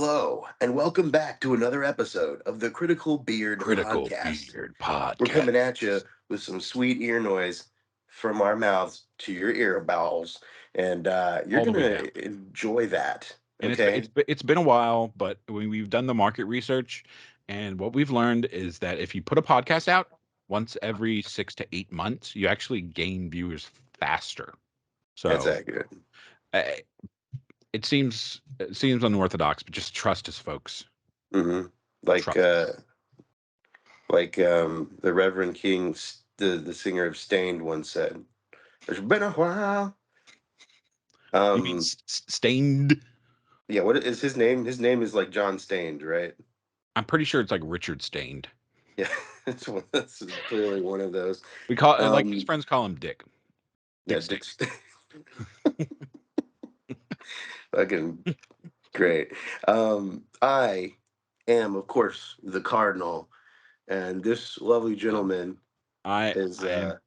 Hello, and welcome back to another episode of the Critical Beard Critical Podcast. Beard We're coming Podcast. at you with some sweet ear noise from our mouths to your ear bowels, and you're All the going way down. to enjoy that, And okay? it's been a while, but we've done the market research, and what we've learned is that if you put a podcast out once every 6 to 8 months, you actually gain viewers faster. That's So accurate. uh, it seems unorthodox, but just trust us, folks. hmm Like, Trust uh, us. like the Reverend King, the singer of Stained, once said, "It's been a while." You mean Um, Stained? yeah, what is his name? His name is like John Stained, right? I'm pretty sure it's like Richard Stained. Yeah, that's clearly one of those. We call like his Um, friends call him Dick. yeah, Dick Stained. fucking great. I am, of course, the Cardinal, and this lovely Um, gentleman is I am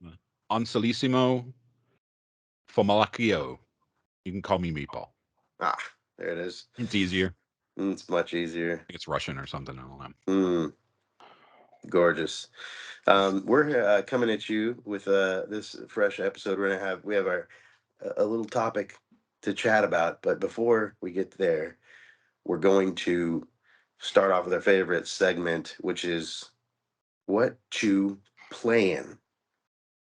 Anselissimo Fomalacchio. You can call me Meatball. ah, there it is. It's easier. It's much easier. It's Russian or something. I don't know. Mm, gorgeous. We're coming at you with this fresh episode. We have our a little topic to chat about, but before we get there, we're going to start off with our favorite segment, which is what you playing,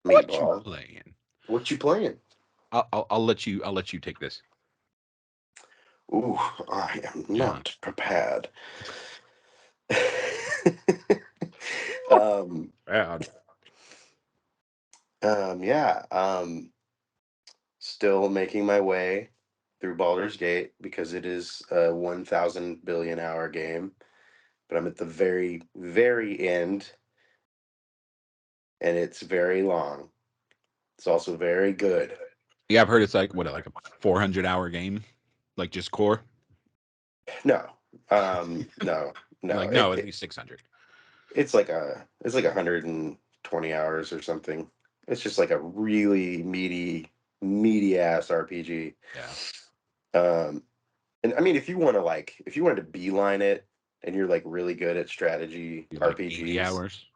What you Meatball. playing? What you playing? I'll let you take this. Ooh, I am Yeah. not prepared. um, Bad. yeah. Still making my way through Baldur's Gate because it is a 1,000 billion hour game, but I'm at the very, very end, and it's very long. It's also very good. Yeah, I've heard it's like a 400-hour game, like just core. No, no, You're no. like no, at least 600. It's like 120 hours or something. It's just like a really meaty ass RPG. Yeah, Um, and I mean, if you wanted to beeline it, and you're like really good at strategy you like 80 RPGs, hours.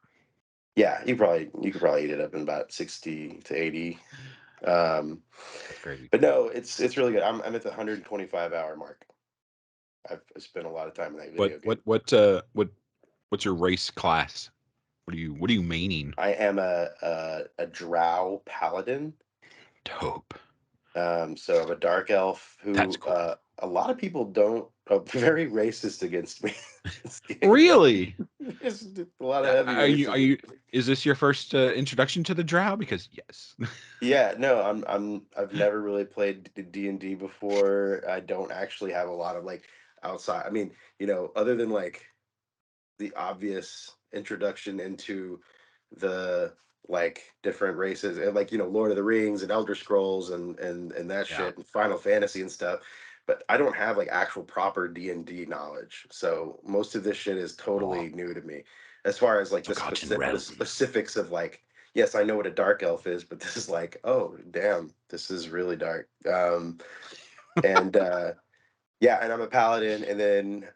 yeah, you could probably eat it up in about 60 to 80. Um, That's crazy. but no, it's really good. I'm at the 125-hour mark. I've spent a lot of time in that What video game. what what what's your race class? What are you maining? I am a Drow paladin. Dope. So I'm a dark elf That's who cool. a lot of people don't very racist against me. in this game. Really? There's a lot of heavy Are you are racism. you? Is this your first introduction to the Drow? Because yes. Yeah, no, I've never really played D&D before. I don't actually have a lot of like outside. I mean, other than like the obvious introduction into the like different races and like Lord of the Rings and Elder Scrolls and that Yeah. shit and Final Fantasy and stuff, but I don't have like actual proper D&D knowledge, so most of this shit is Oh, totally new to me as far as like Forgotten the Realms. specifics of like, yes, I know what a dark elf is, but this is like, oh damn, this is really dark. And yeah, and I'm a paladin, and then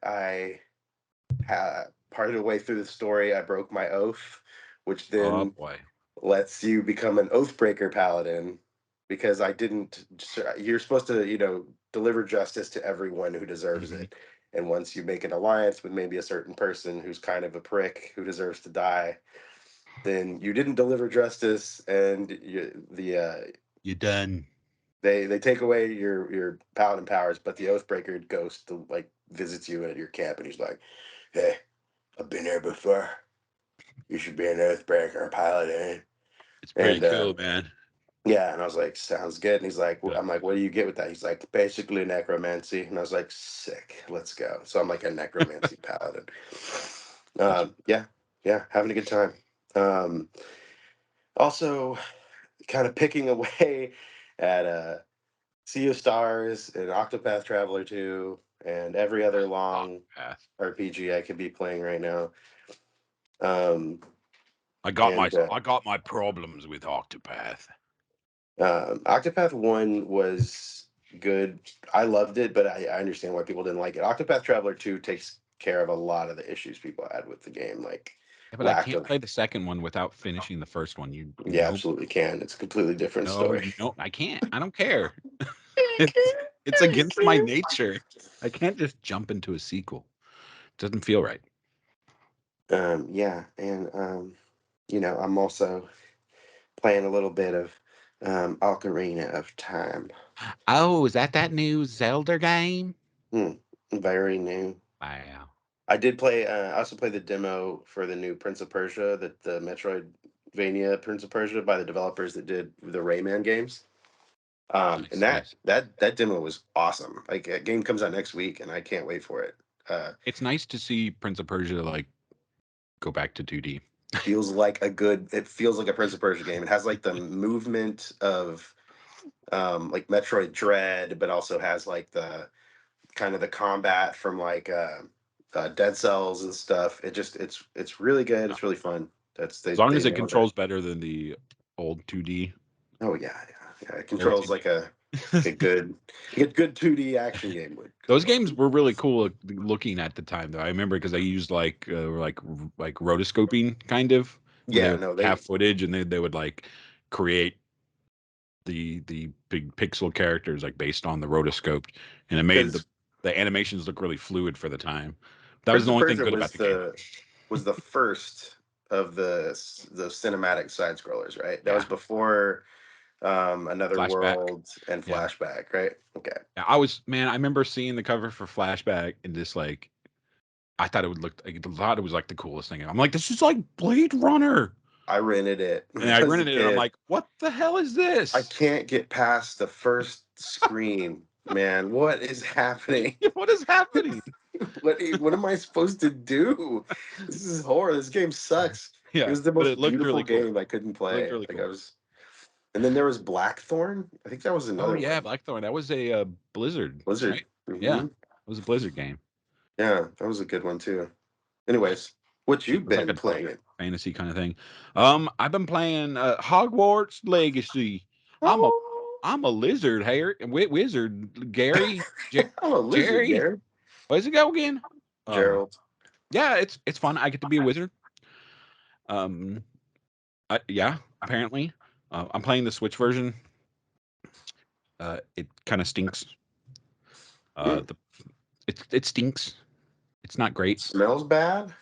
part of the way through the story, I broke my oath, which Oh then boy. lets you become an oathbreaker paladin because I didn't. You're supposed to, deliver justice to everyone who deserves Hmm. it. And once you make an alliance with maybe a certain person who's kind of a prick who deserves to die, then you didn't deliver justice, and You done? they take away your paladin powers. But the oathbreaker ghost like visits you at your camp, and he's like, "Hey, I've been here before. You should be an Earthbreaker pilot, eh?" It's pretty And cool, man. yeah, and I was like, sounds good. And he's like, Yeah. I'm like, what do you get with that? He's like, basically necromancy. And I was like, sick, let's go. So I'm like a necromancy paladin. That's Yeah, yeah, having a good time. Um, Also, kind of picking away at Sea of Stars and Octopath Traveler 2 and every other long Octopath. RPG I could be playing right now. Um, I got my and I got my problems with Octopath. Octopath 1 was good. I loved it, but I understand why people didn't like it. Octopath Traveler 2 takes care of a lot of the issues people had with the game, like Yeah, but I lack can't of. play the second one without finishing the first one. You Yeah, know, absolutely can. It's a completely different no, story. you know, I can't. I don't care. You It's it's can't. You against my can't. nature. I can't just jump into a sequel. It doesn't feel right. Yeah, and I'm also playing a little bit of Ocarina of Time. Oh, is that new Zelda game? Hmm, very new. Wow. I did play. I also played the demo for the new Prince of Persia, the Metroidvania Prince of Persia by the developers that did the Rayman games. And Nice, nice. that demo was awesome. Like, that game comes out next week, and I can't wait for it. It's nice to see Prince of Persia like go back to 2D. It feels like a Prince of Persia game. It has like the movement of like Metroid Dread, but also has like the kind of the combat from like Dead Cells and stuff. It's really good. It's really fun. As long They as it nailed it. controls better than the old 2D. Oh yeah, yeah, yeah. It The old controls 2D. like a good 2D action game would Those control. games were really cool looking at the time, though. I remember because I used like rotoscoping kind of, where they Yeah, would no, have they footage and they would like create the big pixel characters like based on the rotoscope, and it made because the animations look really fluid for the time. That was Prince the of only thing Persia good about the game. was the first of the cinematic side scrollers, right? That was Yeah, before Another flashback. World and Yeah. Flashback, right? Okay. Yeah, man, I remember seeing the cover for Flashback and just like I thought it would look like I thought it was like the coolest thing. I'm like, this is like Blade Runner. I rented it when And I I was a rented it and I'm kid. like, what the hell is I this? can't get past the first screen, man. What is happening? What is happening? What am I supposed to do? This is horror. This game sucks. It Yeah, was the but it most looked beautiful really cool. game I couldn't It looked play. really Like, cool. and then there was Blackthorn. I think that was Oh another yeah, one. Blackthorn. That was a Blizzard, Blizzard. right? Yeah, Hmm. it was a Blizzard game. Yeah, that was a good one too. Anyways, what It you was like been a dark playing? fantasy kind of thing. I've been playing Hogwarts Legacy. I'm a Oh, I'm a lizard, Harry, wizard, Gary, I'm a lizard, Jerry. Gary. Where's it go again? Gerald. Yeah, it's fun. I get to be a wizard. Um, yeah, apparently, I'm playing the Switch version. It kind of stinks. Mm. The it stinks. It's not great. Smells bad.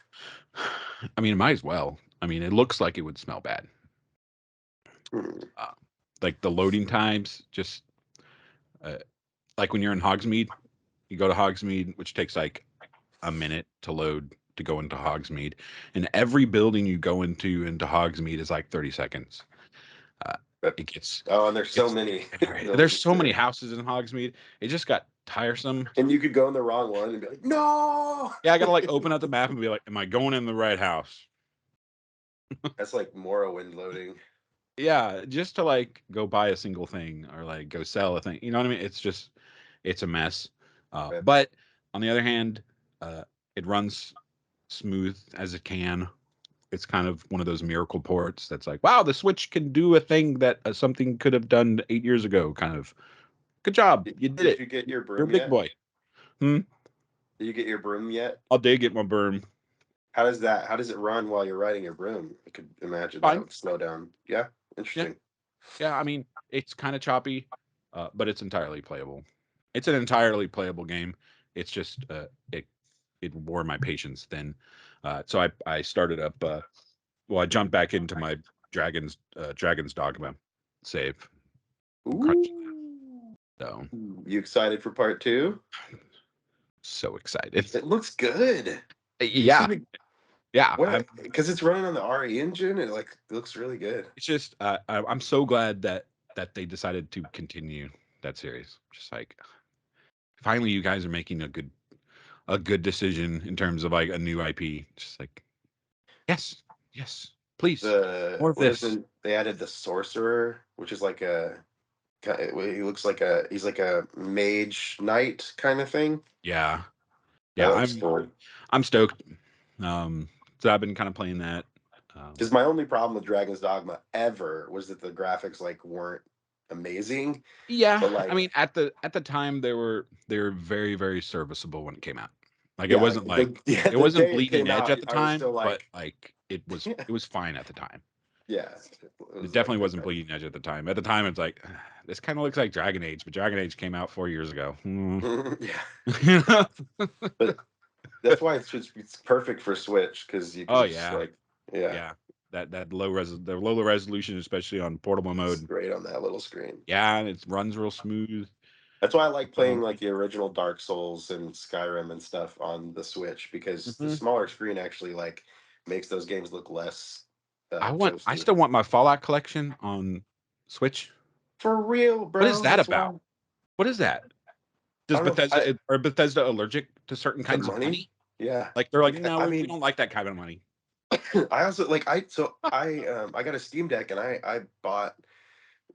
I mean, it might as well. I mean, it looks like it would smell bad. Mm. Uh, like the loading times, just uh, like when you're in Hogsmeade, you go to Hogsmeade, which takes like a minute to load to go into Hogsmeade, and every building you go into Hogsmeade is like 30 seconds. Uh, But, it gets oh, and there's so it's many there's buildings so many too. houses in Hogsmeade. It just got tiresome. And you could go in the wrong one and be like, no. Yeah, I gotta like open up the map and be like, am I going in the right house? That's like Morrowind loading. Yeah, just to like go buy a single thing or like go sell a thing. You know what I mean? It's a mess. But But on the other hand, uh, it runs smooth as it can. It's kind of one of those miracle ports that's like, wow, the Switch can do a thing that something could have done 8 years ago. Kind of, good job, you did did it. you get your You're a broom big yet? boy. Hmm. Did you get your broom yet? I'll dig it, my berm. How does it run while you're riding your broom? I could imagine that Fine. would slow down. Yeah, Yeah, interesting. yeah. I mean, it's kind of choppy, but it's entirely playable. It's an entirely playable game. It's just it wore my patience thin. So I started up. Well, I jumped back into my Dragon's Dogma save. Crunched Ooh. that. So You excited for part two? so excited. It looks good. You Yeah, seem to yeah. what because it's running on the RE engine. It looks really good. It's just I'm so glad that they decided to continue that series. Just like finally, you guys are making a good decision in terms of like a new IP. Just like yes, yes, please, more of What is this. it? They added the sorcerer, which is like he looks like he's like a mage knight kind of thing. Yeah, yeah. That looks I'm cool. I'm stoked. So I've been kind of playing that. Because my only problem with Dragon's Dogma ever was that the graphics like weren't amazing. Yeah, But I like, mean, at the time, they were very, very serviceable when it came out. Like, it yeah, wasn't like it the wasn't day it bleeding came edge out, at the I was time, still but, like, like, it was yeah, it was fine at the time. yeah, it It was like, definitely wasn't okay. bleeding edge at the time. At the time, it's like, this kinda looks like Dragon Age, but Dragon Age came out 4 years ago. Hmm. Yeah, You know? but that's why it's perfect for Switch because you Oh, can just yeah. like, yeah, Yeah. The low resolution, especially on portable it's mode. great on that little screen. Yeah, and it runs real smooth. That's why I like playing Um, like the original Dark Souls and Skyrim and stuff on the Switch because the mhm. smaller screen actually like makes those games look less I toasty. still want my Fallout collection on Switch. For real, What is bro. that That's why about? What is that? I Does don't know if I Bethesda are Bethesda allergic to certain to kinds of money. money? Yeah, Like, they're like, like "No, I we mean, don't like that kind of money." I also like I got a Steam Deck and I bought.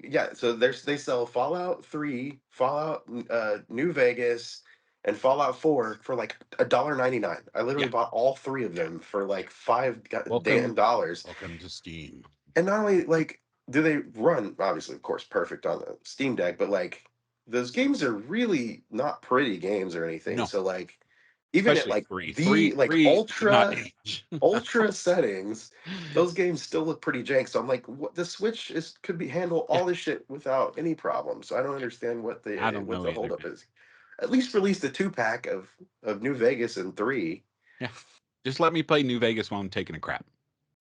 Yeah, so they sell Fallout 3, Fallout New Vegas, and Fallout 4 for like $1.99. I literally Yeah, bought all three of yeah. them for like five damn Welcome dollars. welcome to Steam. And not only like do they run, obviously, of course, perfect on the Steam Deck, but like those games are really not pretty games or anything. No, So like even at especially like 3. the 3 like 3 did not ultra age. ultra settings, those games still look pretty jank. So I'm like, what the Switch is could be handle Yeah, all this shit without any problem. So I don't yeah. understand I don't what know the either, holdup man. is. At least release the 2 pack of New Vegas and 3. Yeah. Just let me play New Vegas while I'm taking a crap,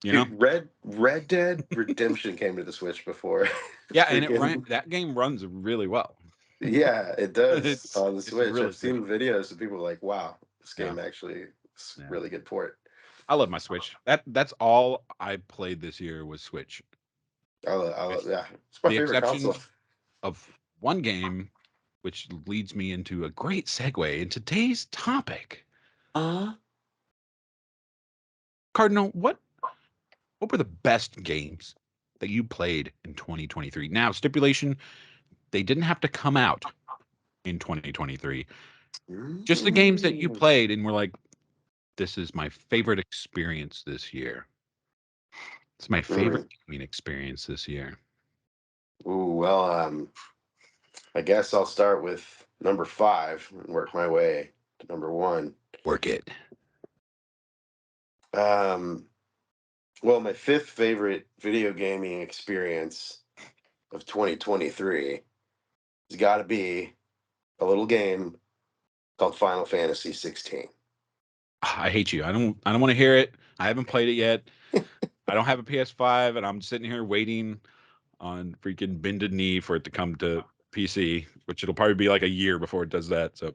you know? Dude, Red Dead Redemption came to the Switch before. Yeah, and Freaking that game runs really well. yeah, it does It's on the it's Switch. really I've great. seen videos of people like, wow, this Yeah, game actually is yeah. really good port. I love my Switch. That's all I played this year was Switch, with Yeah, it's my the favorite console. exception of one game, which leads me into a great segue in today's topic. Uh, Cardinal, what were the best games that you played in 2023? Now, stipulation, they didn't have to come out in 2023. Just the games that you mm, played and were like, this is my favorite experience this year. It's my favorite mm. gaming experience this year. Ooh, well, I guess I'll start with number 5 and work my way to number 1. Work it. Um, well, my fifth favorite video gaming experience of 2023 has got to be a little game called Final Fantasy 16. I hate you. I don't want to hear it. I haven't played it yet. I don't have a PS5 and I'm sitting here waiting on freaking bended knee for it to come to PC, which it'll probably be like a year before it does that. So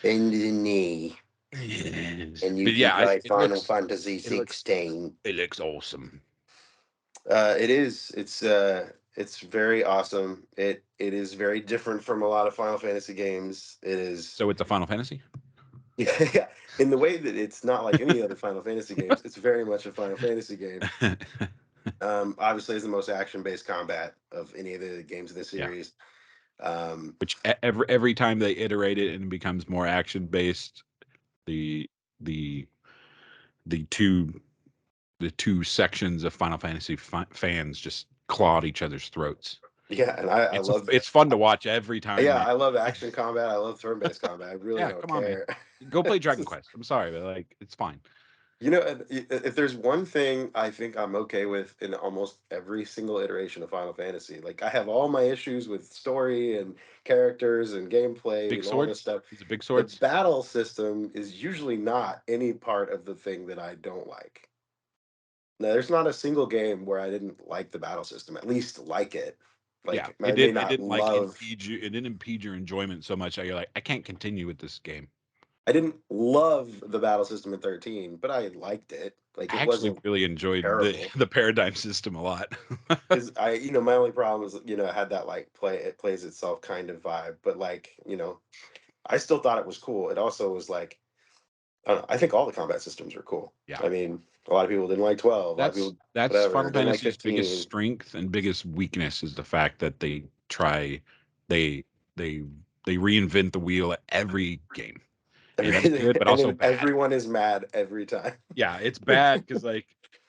Bend the knee, yes. and you But can yeah, play Final Fantasy it looks 16. it looks awesome. It is. It's very awesome. It is very different from a lot of Final Fantasy games. It is So it's a Final Fantasy? yeah, in the way that it's not like any other Final Fantasy games. It's very much a Final Fantasy game. Obviously, it's the most action-based combat of any of the games in the Yeah. series. Um, Which every time they iterate it and it becomes more action based, the the the two the two sections of Final Fantasy fans just claw at each other's throats. yeah, and I love It's fun to watch every time yeah, they. I love action combat. I love turn-based combat. I really Yeah, don't come on, man. care. Go play It's Dragon just- Quest. I'm sorry, but like it's fine. you know, if there's one thing I think I'm okay with in almost every single iteration of Final Fantasy, like I have all my issues with story and characters and gameplay Big and all this swords? stuff. Is it big The swords? battle system is usually not any part of the thing that I don't like. Now, there's not a single game where I didn't like the battle system, at least like it. Yeah, Like, I may it not didn't like love impede you. It didn't impede your enjoyment so much that you're like, I can't continue with this game. I didn't love the battle system in 13, but I liked it. Like I it actually wasn't really enjoyed the terrible. the paradigm system a lot. Because my only problem is, it had that like it plays itself kind of vibe. But like, I still thought it was cool. It also was like, I don't know, I think all the combat systems are cool. Yeah. I mean, a lot of people didn't like 12, a lot of people That's whatever, Final didn't like Fantasy's biggest 15. strength and biggest weakness is the fact that they they they reinvent the wheel at every game. And that's good, but And also then bad. everyone is mad every time. Yeah, it's bad because like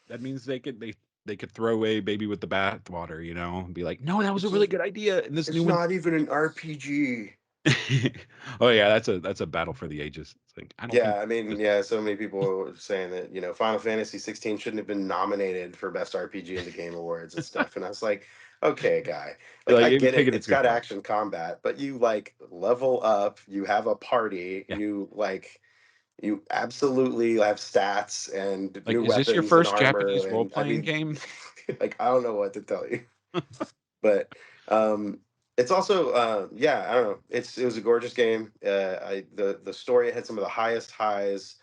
that means they they could throw away baby with the bathwater, and be like, no, that was a It's really just, good idea. And this new it's one, not even an RPG. oh yeah, that's a battle for the ages. It's like I don't think Yeah, I mean, yeah, so many people were saying that, Final Fantasy 16 shouldn't have been nominated for Best RPG in the Game Awards and stuff. And I was like, okay, guy, like like I you're get it. taking it It's too got far. action combat, but you like level up, you have a party, Yeah, you absolutely have stats and like new is this your weapons and first Japanese armor. role And I playing mean, game? like, I don't know what to tell you. But it's also yeah, I don't know, it was a gorgeous game. The story had some of the highest highs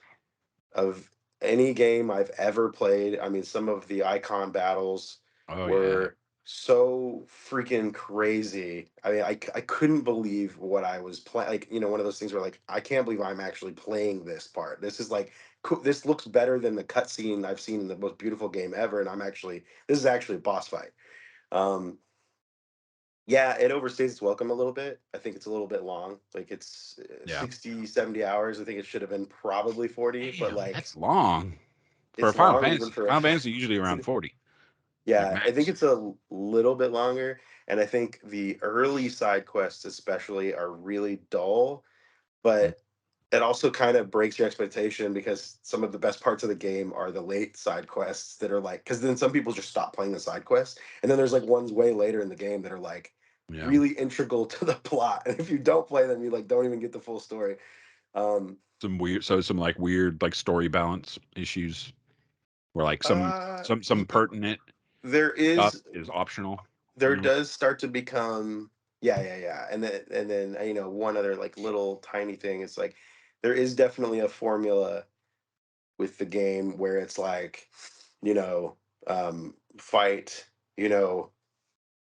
of any game I've ever played. I mean, some of the icon battles Oh yeah, were so freaking crazy. I mean, I couldn't believe what I was playing. Like, one of those things where like, I can't believe I'm actually playing this part. This is like, this looks better than the cutscene I've seen in the most beautiful game ever. And this is actually a boss fight. Um, yeah, it overstays its welcome a little bit. I think it's a little bit long. Like, it's yeah. 60, 70 hours. I think it should have been probably 40, but Damn, like, that's long for a it's Final long even Fantasy. for Final Fantasy usually it's around 40, like yeah, I think max. it's a little bit longer, and I think the early side quests especially are really dull, Mhm. but it also kind of breaks your expectation because some of the best parts of the game are the late side quests that are like, because then some people just stop playing the side quests, and then there's like ones way later in the game that are like Yeah, really integral to the plot, and if you don't play them, you like don't even get the full story. Um, some like weird like story balance issues where like some uh, some y- some pertinent there stuff is is optional. there does start to become, yeah, and then one other like little tiny thing is like there is definitely a formula with the game where it's like, you know fight, you know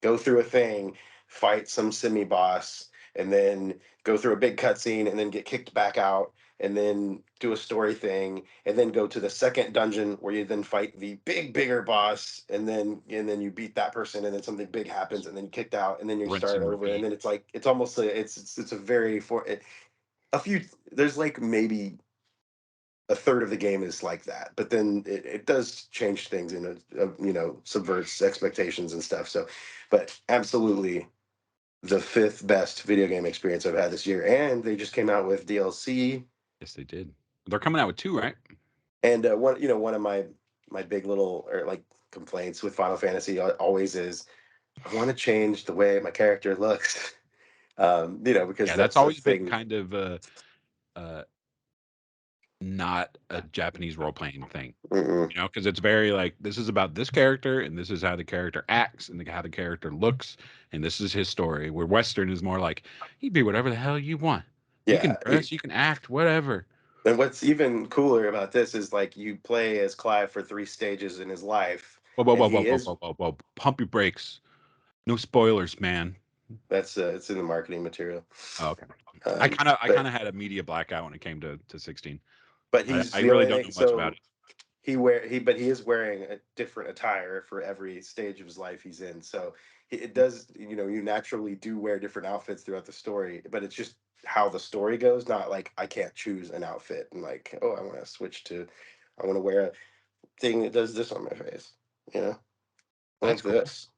go through a thing, fight some semi boss, and then go through a big cutscene, and then get kicked back out, and then do a story thing, and then go to the second dungeon where you then fight the bigger boss, and then you beat that person, and then something big happens, and then you kicked out, and then you Rinse start and over, and repeat. then it's like it's almost it's a very a few there's like maybe a third of the game is like that, but then it does change things and subverts expectations and stuff. So, but absolutely the fifth best video game experience I've had this year, and they just came out with DLC. Yes, they did. They're coming out with two, right? And one of my big little or like complaints with Final Fantasy always is I want to change the way my character looks. Because Yeah, that's that's a always been thing. kind of uh not a Japanese role playing thing. Mm-mm. Because it's very like this is about this character and this is how the character acts and how the character looks and this is his story. Where Western is more like you be whatever the hell you want. You can Yeah, dress, you can act, whatever. and what's even cooler about this is like you play as Clive for 3 stages in his life, Whoa, whoa, and whoa, whoa, he whoa, is whoa, whoa, whoa. Pump your brakes. No spoilers, man. that's it's in the marketing material. Oh, okay. I Um, kind of I but kind of had a media blackout when it came to 16. he's I the really only don't thing. know much about So it. he is wearing a different attire for every stage of his life he's in. So it does, you naturally do wear different outfits throughout the story, but it's just how the story goes, not like I can't choose an outfit and like, oh, I want to wear a thing that does this on my face, you know, That's like cool. this.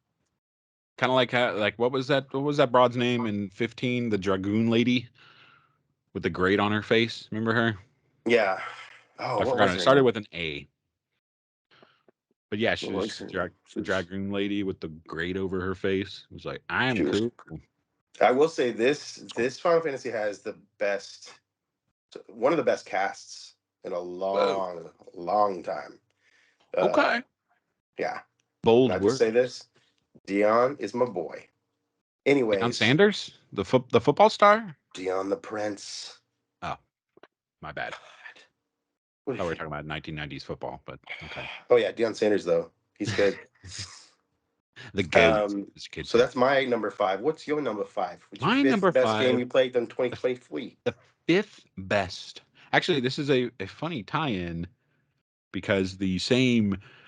Kind of like how, like what was that broad's name in 15? The Dragoon lady with the grate on her face. Remember her? Yeah. Oh, I what forgot. was It her started name? with an A. But yeah, What she was was her name? the dragoon lady with the grate over her face. It was like, She I'm was. cool. I will say this Final Fantasy has one of the best casts in a Whoa. long time. Uh, Okay. yeah. And Bold I just say words. this: Dion is my boy. Deion Anyways, Sanders, the football star. Dion the Prince. Oh, my bad. God, what Thought we is were he? talking about 1990s football, but okay. Oh yeah, Dion Sanders though. He's good. The goat, as kids So say. that's my number five. What's your number five? What's your My fifth number best game five, you played in the, 2023? the fifth best. Actually, this is a funny tie-in because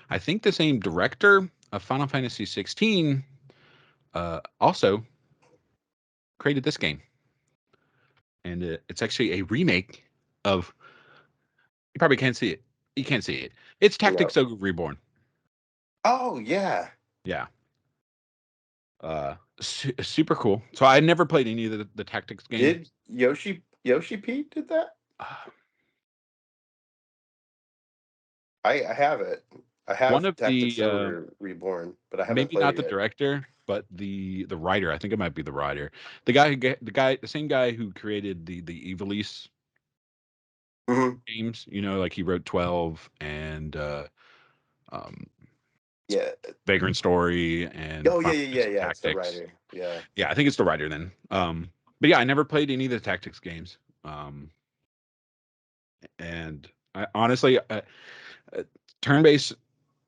I think the same director of Final Fantasy 16 also created this game. And it's actually a remake of. You probably can't see it. You can't see it. It's No. Tactics Ogre Reborn. Oh yeah. Yeah. Super cool. So I never played any of the tactics games. Did Yoshi Pete did that? I have it. I One have of Tactics the Ogre Reborn, but I haven't maybe played not it the yet. director, but the writer. I think it might be the writer. The same guy who created the Evilise Hmm. games. You know, like he wrote 12 and um, Yeah. Vagrant Story and Oh yeah, Final yeah, yeah, Fantasy yeah. It's the Tactics. writer. Yeah. Yeah, I think it's the writer then. But yeah, I never played any of the tactics games. Um, and I honestly, uh, turn-based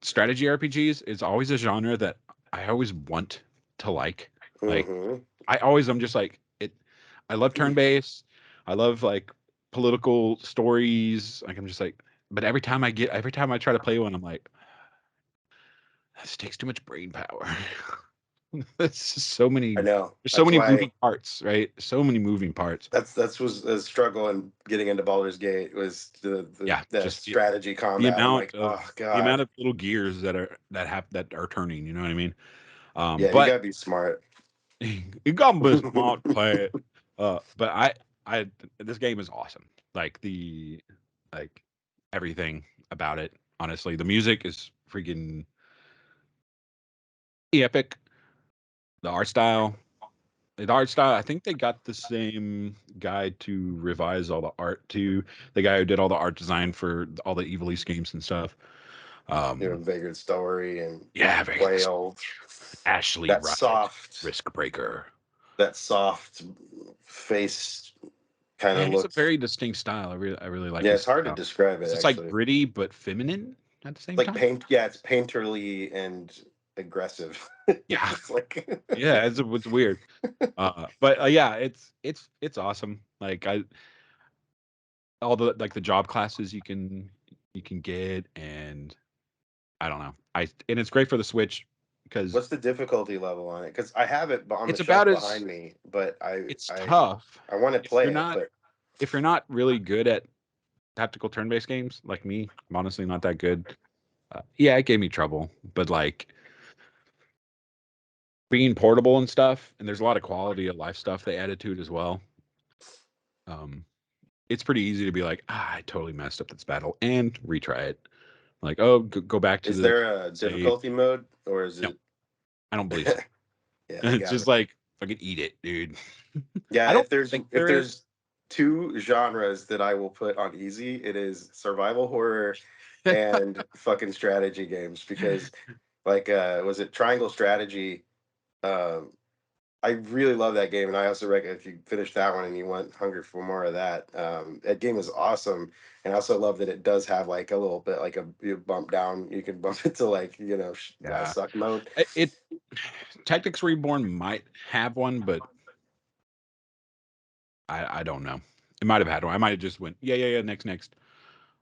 strategy RPGs is always a genre that I always want to like. Like Hmm. I'm just like it. I love turn-based. I love like political stories. Like I'm just like, but every time I try to play one, I'm like, this takes too much brain power. That's just so many. I know. There's so That's many why. moving parts, right? So many moving parts. That's was a struggle in getting into Baldur's Gate was Yeah, the just strategy the combat. I'm amount like, of oh god. little gears that are turning. You know what I mean? Yeah, you But gotta be smart. you got to be smart to play it. But I this game is awesome. Like like everything about it. Honestly, the music is freaking epic. The art style. I think they got the same guy to revise all the art too. The guy who did all the art design for all the Evil East games and stuff. You know, Um, Vagrant Story and yeah, very Quail. Ashley That Ride, soft, Risk Breaker. that soft face kind Yeah, of it is a looks. very distinct style. I really like Yeah, his it's hard to style. describe it It's like actually. gritty but feminine at the same Like time. paint. Yeah, it's painterly and aggressive. Yeah, It's like yeah, it's weird. But yeah, it's awesome. Like all the like the job classes you can get, and I don't know. And it's great for the Switch because what's the difficulty level on it? Because I have it on the it's about shelf as behind me, but it's tough I want to if play you're it, not but really good at tactical turn-based games like me. I'm honestly not that good. Yeah, it gave me trouble, but like being portable and stuff, and there's a lot of quality of life stuff they added to it as well. Um, it's pretty easy to be like, I totally messed up this battle and retry it. Like, oh, go back to is the there a save. difficulty mode or is No, it? I don't believe so. Yeah, I It's got just it. like fucking eat it, dude. Yeah, I don't think if there is. there's two genres that I will put on easy, it is survival horror and fucking strategy games because like was it Triangle Strategy? Um I really love that game, and I also reckon if you finish that one and you want hungry for more of that, that game is awesome. And I also love that it does have like a little bit like a you bump down. You can bump it to like Yeah, suck mode. it Tactics Reborn might have one, but I don't know. It might have had one. I might have just went yeah next.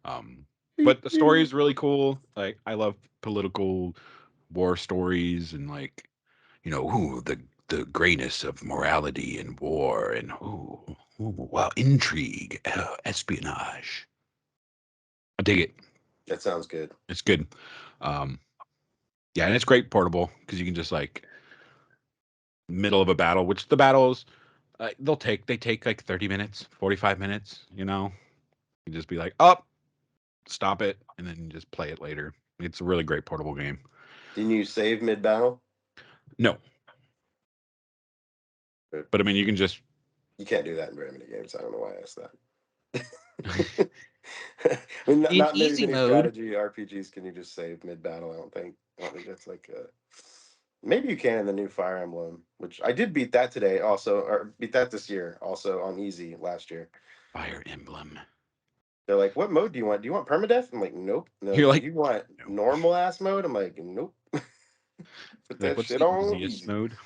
Um, but the story is really cool. Like I love political war stories and like ooh, the grayness of morality and war and wow, intrigue, espionage. I dig it. That sounds good. It's good. Um, yeah, and it's great portable because you can just like middle of a battle, which the battles they take like 30 minutes, 45 minutes. You just be like, up, stop it, and then just play it later. It's a really great portable game. Didn't you save mid battle? No, but I mean, you can just You can't do that in very many games. I don't know why I asked that. I mean, in not easy many mode. strategy RPGs can you just save mid battle. I don't think. I don't think that's like a. Maybe you can in the new Fire Emblem, which I did beat that today. Also, or beat that this year. Also on easy last year. Fire Emblem. They're like, "What mode do you want? Do you want permadeath?" I'm like, "Nope." No, You're do like, you want no. normal ass mode? I'm like, "Nope." Put You're like, that what's shit the on easiest easy. mode?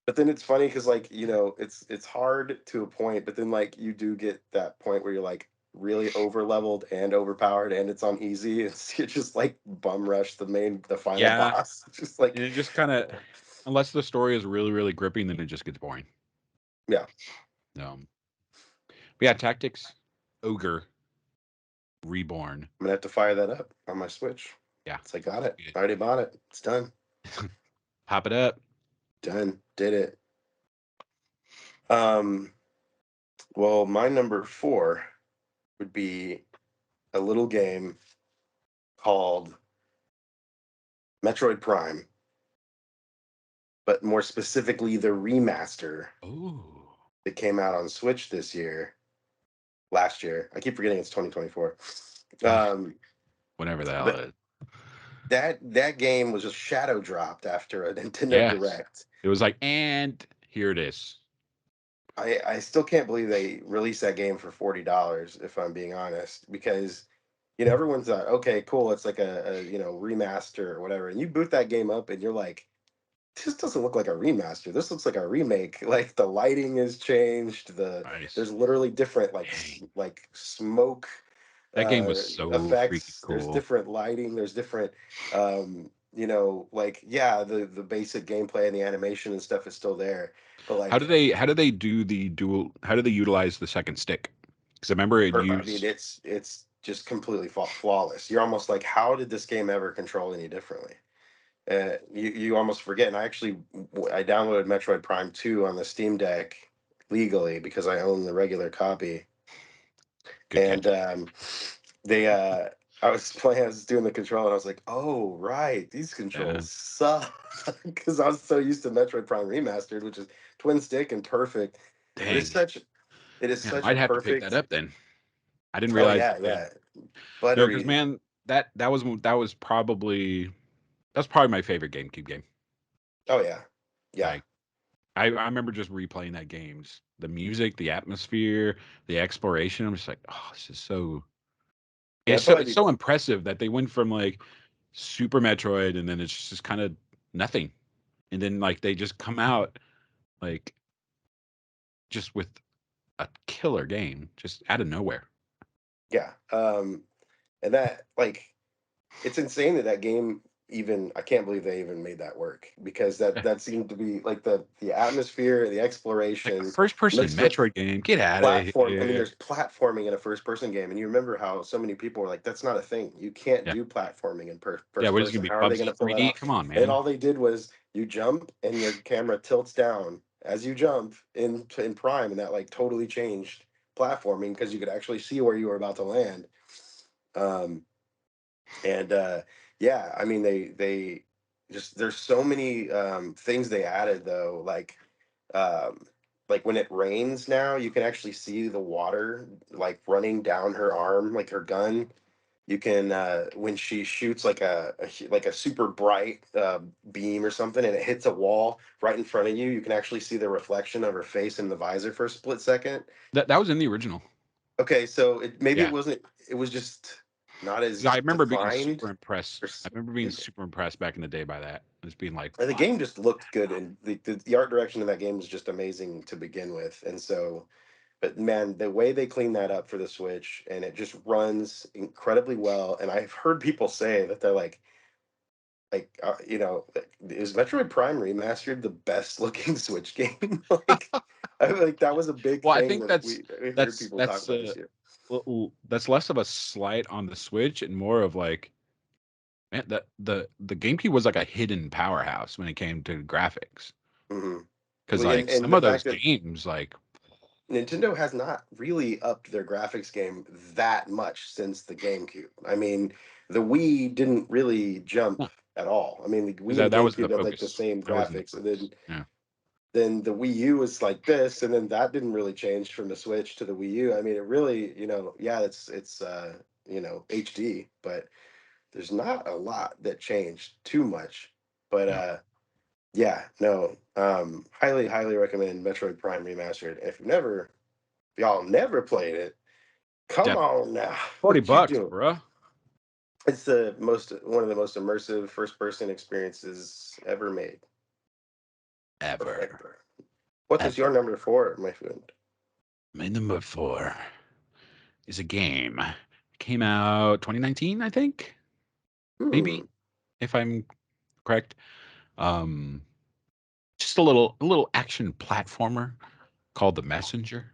But then it's funny because like it's hard to a point, but then like you do get that point where you're like really over leveled and overpowered, and it's on easy. It's you just like bum rush the final Yeah, boss. It's just and like it just kind of, unless the story is really really gripping, then it just gets boring. yeah, But yeah, Tactics Ogre Reborn. I'm gonna have to fire that up on my Switch. Yeah, It's like, got it. good. I already bought it. It's done. Pop it up. Done. Did it. Um, well, my number 4 would be a little game called Metroid Prime, but more specifically the remaster Oh, that came out on Switch last year. I keep forgetting it's 2024. Um, whatever the hell but it is. that game was just shadow dropped after a Nintendo Yes, Direct. it was like, and here it is. I still can't believe they released that game for $40, if I'm being honest, because everyone's thought, okay, cool, it's like a remaster or whatever, and you boot that game up and you're like, this doesn't look like a remaster. This looks like a remake. Like the lighting is changed. Nice. There's literally different Dang, like smoke that game was so freaking effects. There's cool. different lighting. There's different like yeah, the basic gameplay and the animation and stuff is still there. But like How do they do the dual? How do they utilize the second stick? Because I remember it I mean, used. it's just completely flawless. You're almost like, how did this game ever control any differently? You almost forget. And I downloaded Metroid Prime 2 on the Steam Deck legally because I own the regular copy. Good And catch. they I was playing, I was doing the control, and I was like, oh right, these Yeah. controls suck. Because I was so used to Metroid Prime Remastered, which is twin stick and perfect. But Dang. it is Man, I such a might have to pick that perfect. up then. I didn't Oh realize. yeah, Yeah. yeah. No, because Buttery. man, that was probably my favorite GameCube game. Oh yeah. Yeah. Like I remember just replaying that games. The music, the atmosphere, the exploration. I'm just like, oh, this is so. Yeah, It's that's so what I it's do. so impressive that they went from like Super Metroid, and then it's just kind of nothing, and then like they just come out like just with a killer game just out of nowhere. Yeah. And that like it's insane that that game even I can't believe they even made that work because Yeah. that seemed to be like the atmosphere, the Like a exploration first person mixed with Metroid game. Get out of platform. I mean, here. there's platforming in a first person game, and you remember how so many people were like, "That's not a thing. You can't Yeah. do platforming in Yeah, first we're just gonna person. be How are they going Bubsy to pull that 3D. off?" Come on, And man. all they did was you jump, and your camera tilts down as you jump in Prime, and that like totally changed platforming because you could actually see where you were about to land. Um, and yeah, I mean they just there's so many things they added though, um like when it rains now you can actually see the water like running down her arm, like her gun. You can when she shoots like like a super bright beam or something and it hits a wall right in front of you, you can actually see the reflection of her face in the visor for a split second. That was in the original. Okay, so maybe it Yeah. wasn't, it was just not 'Cause I as remember being defined. super impressed. or I s- remember being super impressed back in the day by that. Just being like, The "What?" game just looked good, and the art direction of that game was just amazing to begin with. And so, but man, the way they clean that up for the Switch, and it just runs incredibly well. And I've heard people say that they're like, is Metroid Prime Remastered the best looking Switch game? Like, like that was a big Well, I thing think that we heard people talk that's about this year. that's less of a slight on the Switch and more of like, man, the GameCube was like a hidden powerhouse when it came to graphics. Hmm. Because like And some the of those fact that games, like, Nintendo has not really upped their graphics game that much since the GameCube. I mean, the Wii didn't really jump no, at all. I mean, the because Wii and the that wasn't the GameCube had like the focus. same That wasn't the graphics, and focus. Yeah. then the Wii U was like this, and then that didn't really change from the Switch to the Wii U. I mean, it really, yeah, it's HD, but there's not a lot that changed too much. But Yeah. yeah, no, highly recommend Metroid Prime Remastered. And if y'all never played it, come Definitely. on now. 40 What you bucks, doing? bruh. It's one of the most immersive first person experiences ever made. Ever. Forever. What is your Ever. number 4, my friend? My number 4 is a game. Came out 2019, I think. Hmm. Maybe, if I'm correct. Um, just a little action platformer called The Messenger.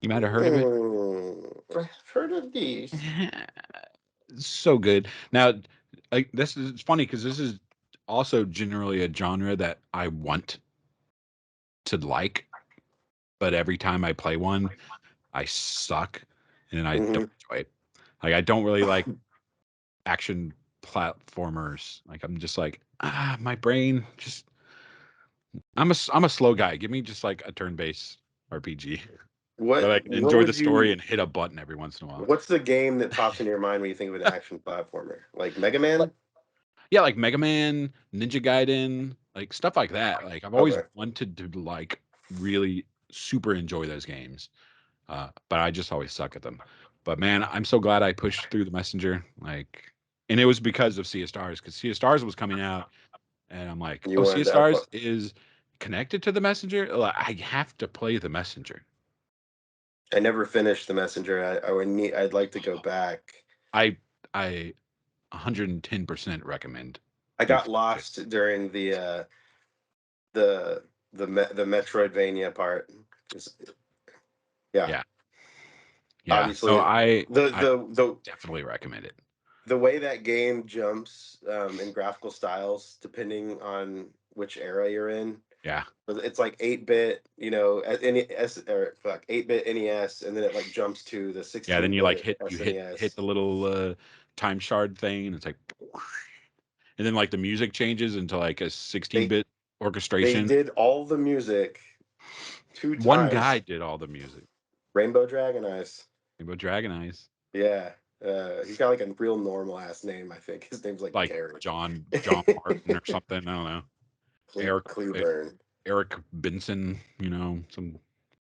You might have heard of it. I've heard of these. So good. Now, like this is it's funny because this is also generally a genre that I want to like, but every time I play one, I suck and I Hmm. don't enjoy it. Like I don't really like action platformers. Like I'm just like my brain just I'm a slow guy. Give me just like a turn-based RPG that I can What enjoy the would story you? and hit a button every once in a while. What's the game that pops into your mind when you think of an action platformer? Like Mega Like Man? yeah, like Mega Man, Ninja Gaiden, like stuff like that. Like I've always Okay. wanted to like really super enjoy those games. But I just always suck at them. But man, I'm so glad I pushed through the messenger. Like, and it was because of Sea of Stars, because Sea of Stars was coming out, and I'm like, You oh, Sea wanted of to up. Stars is connected to the messenger. Like, I have to play the messenger. I never finished the Messenger. I would need. I'd like to go back. I I 110% recommend I you got finish it. lost during the Metroidvania part. It's- Yeah, Yeah, yeah. No, obviously the I the the definitely recommend it. the way that game jumps in graphical styles, depending on which era you're in. Yeah, It's like 8-bit, or fuck, 8-bit NES, and then it like jumps to the yeah. Then you like 16-bit hit SNES. the little time shard thing, and it's like and then like the music changes into like a They 16-bit they orchestration. did all the music two One guy times. did all the music. Rainbow Dragon Eyes. Rainbow Dragon Eyes, Yeah. He's got like a real normal ass name, I think. His name's like like Gary. John Martin or something. I don't know. Eric Cleburne. Eric Benson. Some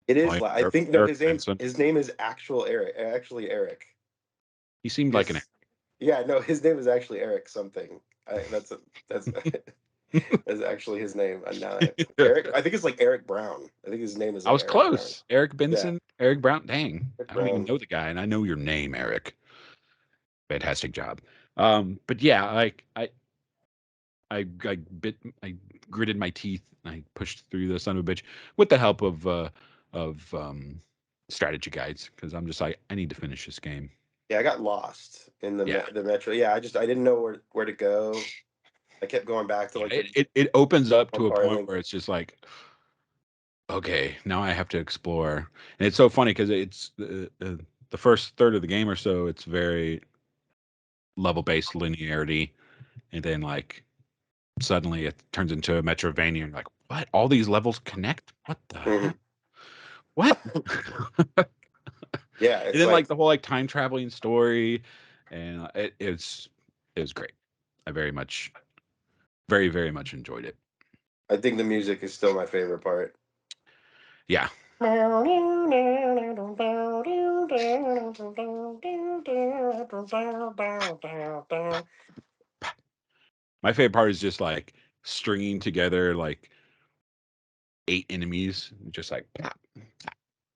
It is like like I think no, Eric Benson. his name is actual Eric, actually Eric. He seemed like an. His Yeah, no, his name is actually Eric something. That's that's actually his name. And now Eric, I think it's like Eric Brown. I think his name is I like was Eric Brown. close. Eric Yeah, Benson, Eric Brown. Dang, Eric I don't even Brown. know the guy, and I know your name, Eric. Fantastic job. But yeah, like I gritted my teeth. And I pushed through the son of a bitch with the help of strategy guides because I'm just like I need to finish this game. Yeah, I got lost in Yeah, the metro. Yeah, I didn't know where to go. I kept going back to yeah. like It opens up one to a part. point where it's just like okay, now I have to explore, and it's so funny because it's the first third of the game or so. It's very level based linearity, and then like suddenly it turns into a Metrovania, and you're like, what? All these levels connect? What the Mhm. heck? What? Yeah, And it's then like like the whole like time traveling story, and it was great. I very much enjoyed it. I think the music is still my favorite part. Yeah, my favorite part is just like stringing together like 8 enemies, just like plop,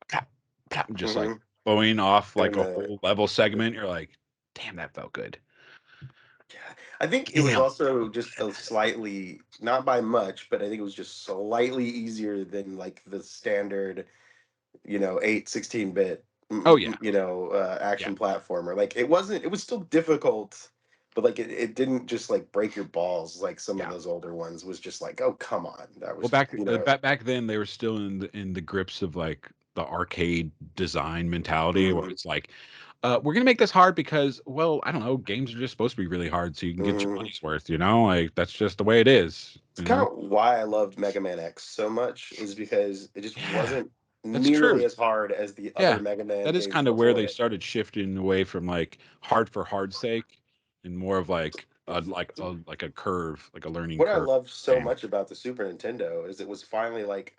plop, plop, just like Hmm. blowing off like And a whole level segment. You're like, damn, that felt good. yeah, I think it was Damn. also just a slightly, not by much, but I think it was just slightly easier than like the standard, 8 16-bit, Oh yeah, yeah, action platformer. Like it was still difficult, but like it didn't just like break your balls like some of yeah. those older ones was just like, oh, come on. That Well, was, back then they were still in the grips of like the arcade design mentality, where mhm, it's like, we're gonna make this hard because, well, I don't know, games are just supposed to be really hard so you can get your mhm. money's worth. Like that's just the way it is. It's kind of why I loved Mega Man X so much, is because it just Yeah, wasn't that's true. nearly as hard as the other Yeah, Mega Man that is games kind of where before they it. started shifting away from like hard for hard's sake and more of like a curve, like a learning What I curve loved so game. much about the Super Nintendo is it was finally like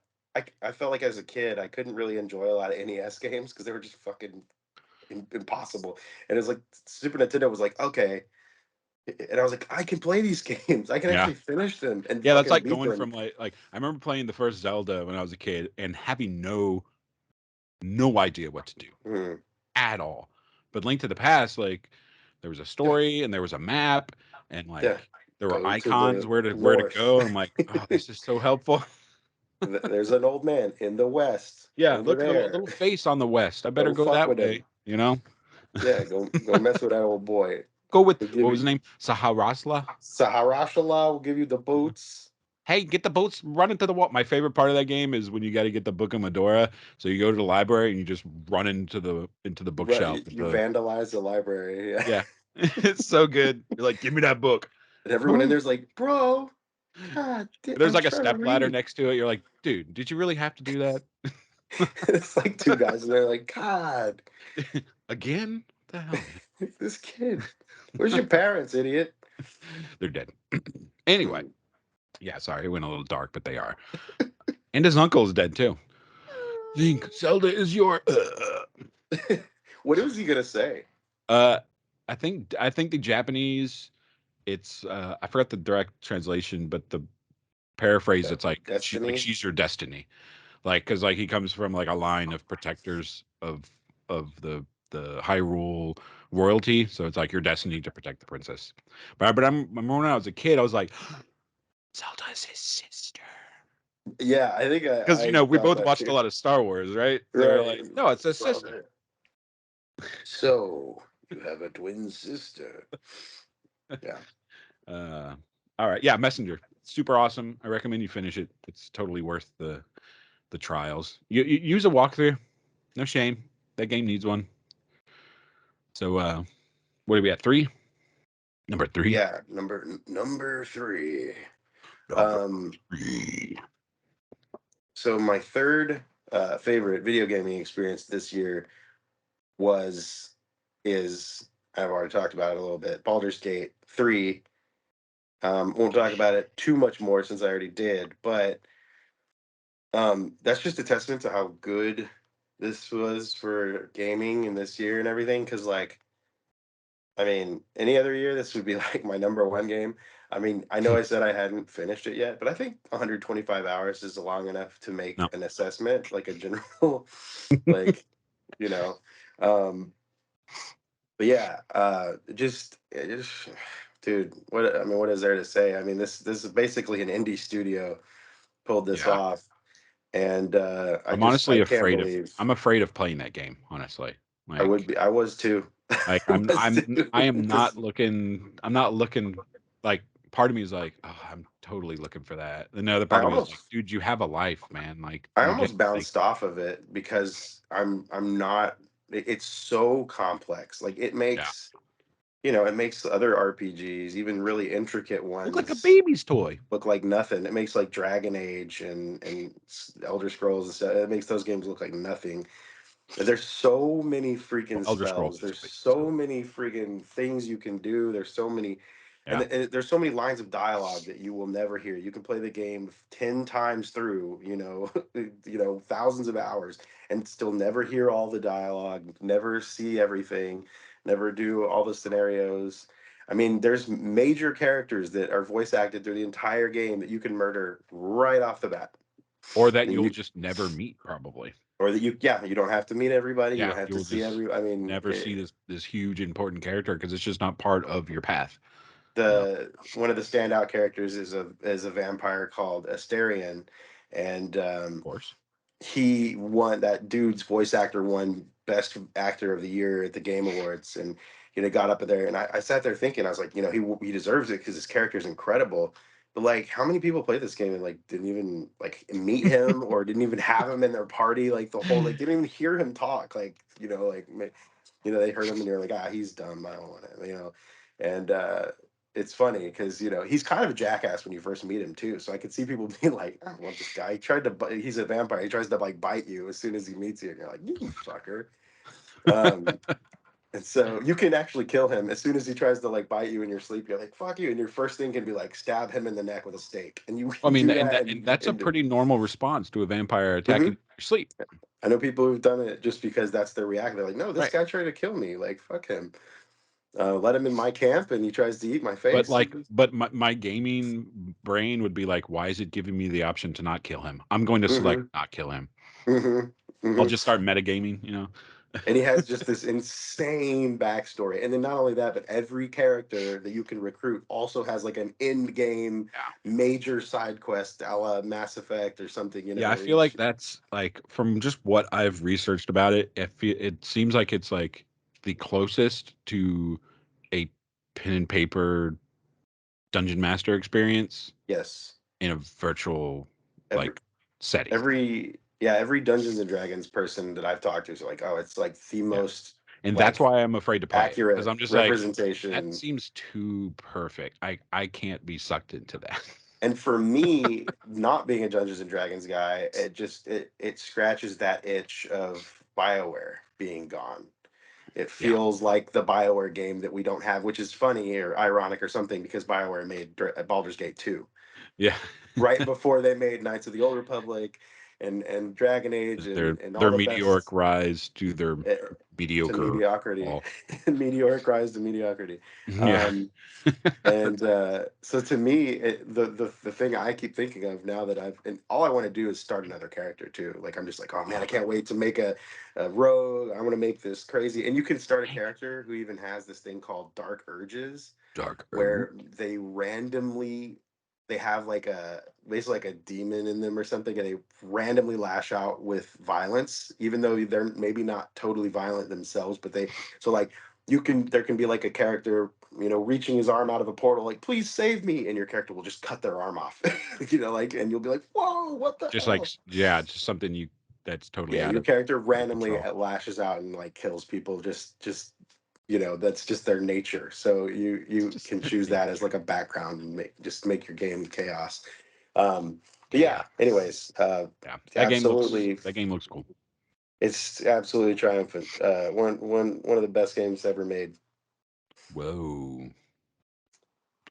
I felt like as a kid I couldn't really enjoy a lot of NES games because they were just fucking impossible. And it was like Super Nintendo was like, okay, and I was like, I can play these games. I can Yeah. actually finish them and Yeah, that's fucking like beat going them. from like I remember playing the first Zelda when I was a kid and having no idea what to do Mhm. at all. But Link to the Past, like there was a Yeah, story and there was a map and yeah. like there were Go to icons the where to north. go. And I'm like, oh, this is so helpful. There's an old man in the west Yeah, over look at the there. little face on the west. I better Don't go fuck that with way, him. you know? Yeah, go mess with that old boy. Go with We'll give what was his you name? Saharasla. Saharashala will give you the boots. Hey, get the boats running to the wall. My favorite part of that game is when you got to get the Book of Medora. So you go to the library and you just run into the Right, bookshelf. you vandalize the library. Yeah. Yeah, it's so good. You're like, give me that book. And everyone in there's like, bro, God, There's I'm like a trying to step ladder read. next to it. You're like, dude, did you really have to do that It's like two guys and they're like, God, again? What the hell, this kid. Where's your parents, idiot? man? They're dead. Anyway, Hmm. yeah, sorry, it went a little dark, but they are. And his uncle is dead too. Link, Zelda is your. What was he gonna say? Uh, I think the Japanese. It's I forgot the direct translation, but the paraphrase it's like Destiny? she's your destiny, like because like he comes from like a line of protectors of the Hyrule royalty, so it's like your destiny to protect the princess. But I remember when I was a kid, I was like, Zelda's his sister. Yeah, I think Because I we thought both that watched a too. lot of Star Wars, right? So we're Right. like, no, it's a Love sister. it. So you have a twin sister. Yeah. Uh, all right, yeah, Messenger, super awesome. I recommend you finish it. It's totally worth the trials. You use a walkthrough, no shame. That game needs one. So, what are we at? Three? Number three? Yeah. Number three. Number Um, three. so my third favorite video gaming experience this year was is I've already talked about it a little bit. Baldur's Gate 3. Won't talk about it too much more since I already did, but that's just a testament to how good this was for gaming in this year and everything. Because like, I mean, any other year this would be like my number one game. I mean, I know I said I hadn't finished it yet, but I think 125 hours is long enough to make No. an assessment, like a general, like, you know. Um, but yeah, just dude, what I mean, what is there to say? I mean, this is basically an indie studio pulled this Yeah. off, and I'm I honestly can't afraid of believe I'm afraid of playing that game, honestly. I would Like be. I was too. like I was too. I am not This, looking I'm not looking like part of me is like, oh, I'm totally looking for that. And the other I part of me is like, almost dude, you have a life, man. Like I you just almost like bounced off of it because I'm not. It's so complex. Like it yeah. makes it makes other RPGs, even really intricate Look like a ones, baby's toy. look like nothing. It makes like Dragon Age and Elder Scrolls and stuff. It makes those games look like nothing. There's so many Well, freaking Elder Scrolls spells. is There's great. so So many freaking things you can do. There's so many, yeah. and there's so many lines of dialogue that you will never hear. You can play the game 10 times through, thousands of hours, and still never hear all the dialogue, never see everything, never do all the scenarios. I mean, there's major characters that are voice acted through the entire game that you can murder right off the bat. Or that And you'll you, just never meet probably. or that you don't have to meet everybody. You Yeah, don't have to you'll see just every. I mean, never see this huge important character because it's just not part of your path. Of the one of the standout characters is a vampire called Asterion, and course. he won that dude's voice actor won best actor of the year at the Game Awards, and got up there, and I sat there thinking, I was like, he deserves it because his character is incredible. But like, how many people played this game and like didn't even like meet him or didn't even have him in their party? Like the whole like didn't even hear him talk. Like they heard him and they're like, he's dumb. I don't want him. And it's funny because he's kind of a jackass when you first meet him too. So I could see people being like, "I don't want this guy." He's a vampire. He tries to like bite you as soon as he meets you, and you're like, "You fucker." Um, and so you can actually kill him as soon as he tries to like bite you in your sleep. You're like, "Fuck you!" And your first thing can be like, stab him in the neck with a stake, and you I mean, do and that, that and that's a pretty normal response to a vampire attacking Mhm. your sleep. I know people who've done it just because that's their reaction. They're like, "No, this Right. guy tried to kill me. Like, fuck him. Let him in my camp, and he tries to eat my But face." like, but my gaming brain would be like, why is it giving me the option to not kill him? I'm going to select Hmm. not kill him. Hmm. I'll Hmm. just start metagaming. And he has just this insane backstory. And then not only that, but every character that you can recruit also has like an end game Yeah. major side quest, a la Mass Effect or something. Yeah, I feel like that's like from just what I've researched about it, it seems like it's like the closest to a pen and paper dungeon master experience Yes. in a virtual Every, like setting. every Dungeons and Dragons person that I've talked to is like, oh, it's like the Yeah. most And that's like why I'm afraid to play it, because accurate I'm just like, that representation. seems too perfect. I can't be sucked into that. And for me, not being a Dungeons and Dragons guy, it scratches that itch of BioWare being gone. It Yeah. feels like the BioWare game that we don't have, which is funny or ironic or something because BioWare made Baldur's Gate 2 Yeah. right before they made Knights of the Old Republic and Dragon Age and all Their the meteoric best rise to their uh, to mediocre mediocrity, fall. meteoric rise to mediocrity. Yeah. And so to me, the thing I keep thinking of now that and all I want to do is start another character too. Like I'm just like, oh man, I can't wait to make a rogue. I want to make this crazy. And you can start a character who even has this thing called Dark Urges, Dark. where they have like a basically like a demon in them or something, and they randomly lash out with violence, even though they're maybe not totally violent themselves, but they so like there can be like a character, reaching his arm out of a portal, like, please save me, and your character will just cut their arm off. Like, and you'll be like, whoa, what the Just like, hell? yeah, just something that's totally Yeah, out your of character randomly control. lashes out and like kills people, just that's just their nature. So It's you just can their choose that as nature. like a background and make your game chaos. But yeah, Chaos. anyways, Yeah. absolutely, That game looks cool. it's absolutely triumphant. One of the best games ever made. Whoa.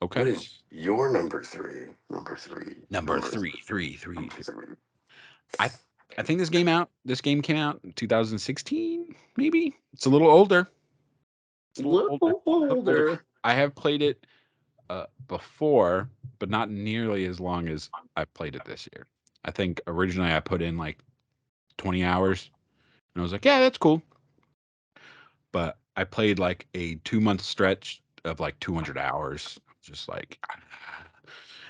What Okay. is your number three? Number three. Number Number three, three, three, number three. three. I I think this game came out in 2016, maybe. It's a little older. It's a little older. Little A little older. older. I have played it before, but not nearly as long as I played it this year. I think originally I put in like 20 hours and I was like, yeah, that's cool. But I played like a 2 month stretch of like 200 hours, just like,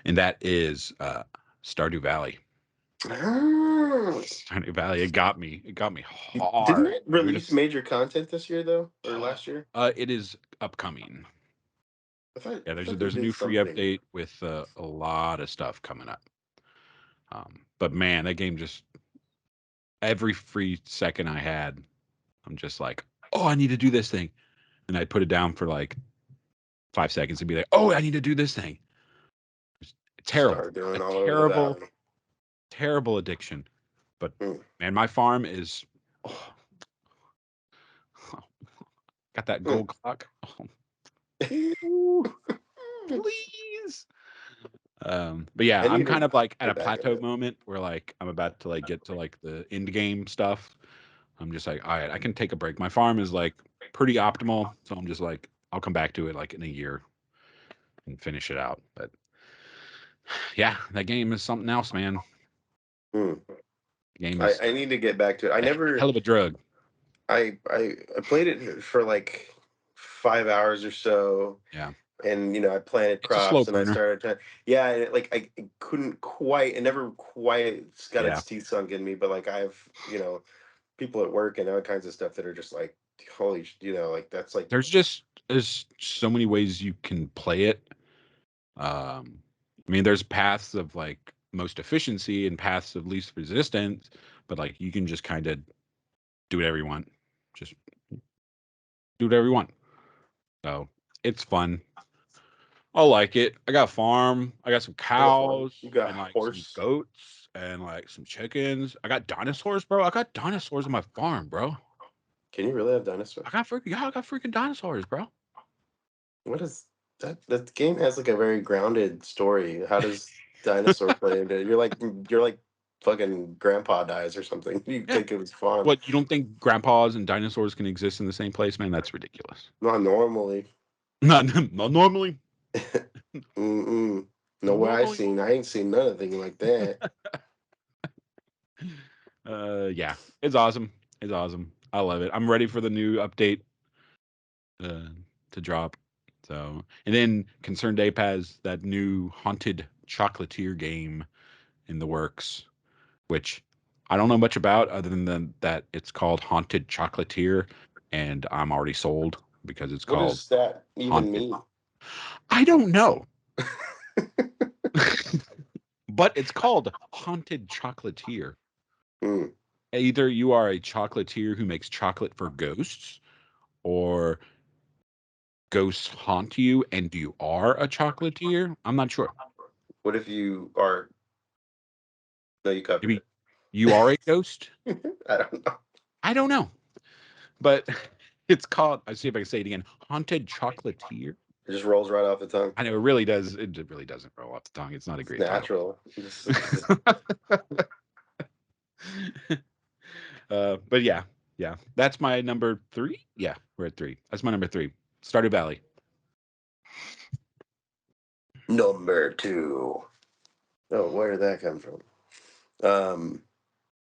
and that is Stardew Valley. Ah. Stardew Valley, it got me. It got me Didn't hard, it dude. release major content this year though, or last year? It is upcoming. Yeah, I thought they there's a did new free something. update with a lot of stuff coming up. But man, that game just every free second I had, I'm just like, oh, I need to do this thing, and I'd put it down for like 5 seconds and be like, oh, I need to do this thing. It's terrible, Start doing a all over the terrible, valley. terrible addiction. But Hmm. man, my farm is oh, got that Hmm. gold clock. Oh, ooh, please. But yeah, I I'm need kind to of like at a get back in plateau it. moment where like I'm about to like get to like the end game stuff. I'm just like, all right, I can take a break. My farm is like pretty optimal, so I'm just like, I'll come back to it like in a year and finish it out. But yeah, that game is something else, man. Hmm. The game is I need to get back to it. I a never hell of a drug. I played it for like 5 hours or so, Yeah, and I planted it's a slow crops and I burner. started to, yeah, and I couldn't quite, it never quite got Yeah, its teeth sunk in me, but like people at work and all kinds of stuff that are just like, holy, like that's like, there's so many ways you can play it. I mean, there's paths of like most efficiency and paths of least resistance, but like you can just kind of do whatever you want. Just do whatever you want. So it's fun. I like it. I got a farm. I got some I got farm, cows you got and like some horse. goats and like some chickens. I got dinosaurs, bro. I got dinosaurs on my farm, bro. Can you really have dinosaurs? I got freaking dinosaurs, bro. What is that? That game has like a very grounded story. How does dinosaur play into it? You're like fucking grandpa dies or something. You Yeah. think it was fun. What, you don't think grandpas and dinosaurs can exist in the same place, man? That's ridiculous. Not normally. Not normally. Mm-mm. No way I Normally. seen. I ain't seen nothing like that. Yeah, it's awesome. It's awesome. I love it. I'm ready for the new update uh, to drop. So, and then Concerned Ape has that new Haunted Chocolatier game in the works, which I don't know much about other than that it's called Haunted Chocolatier, and I'm already sold because it's What called does that even Haunted. mean? I don't know. But it's called Haunted Chocolatier. Hmm. Either you are a chocolatier who makes chocolate for ghosts, or ghosts haunt you and you are a chocolatier. I'm not sure. What if you are? No, you covered Maybe you are a ghost. it. I don't know. I don't know. But it's called, I see if I can say it again, Haunted Chocolatier. It just rolls right off the tongue. I know it really does. It really doesn't roll off the tongue. It's not a It's great title. natural. Just But yeah, that's my number three. Yeah, we're at three. That's my number three. Stardew Valley. number two. Oh, where did that come from? Um,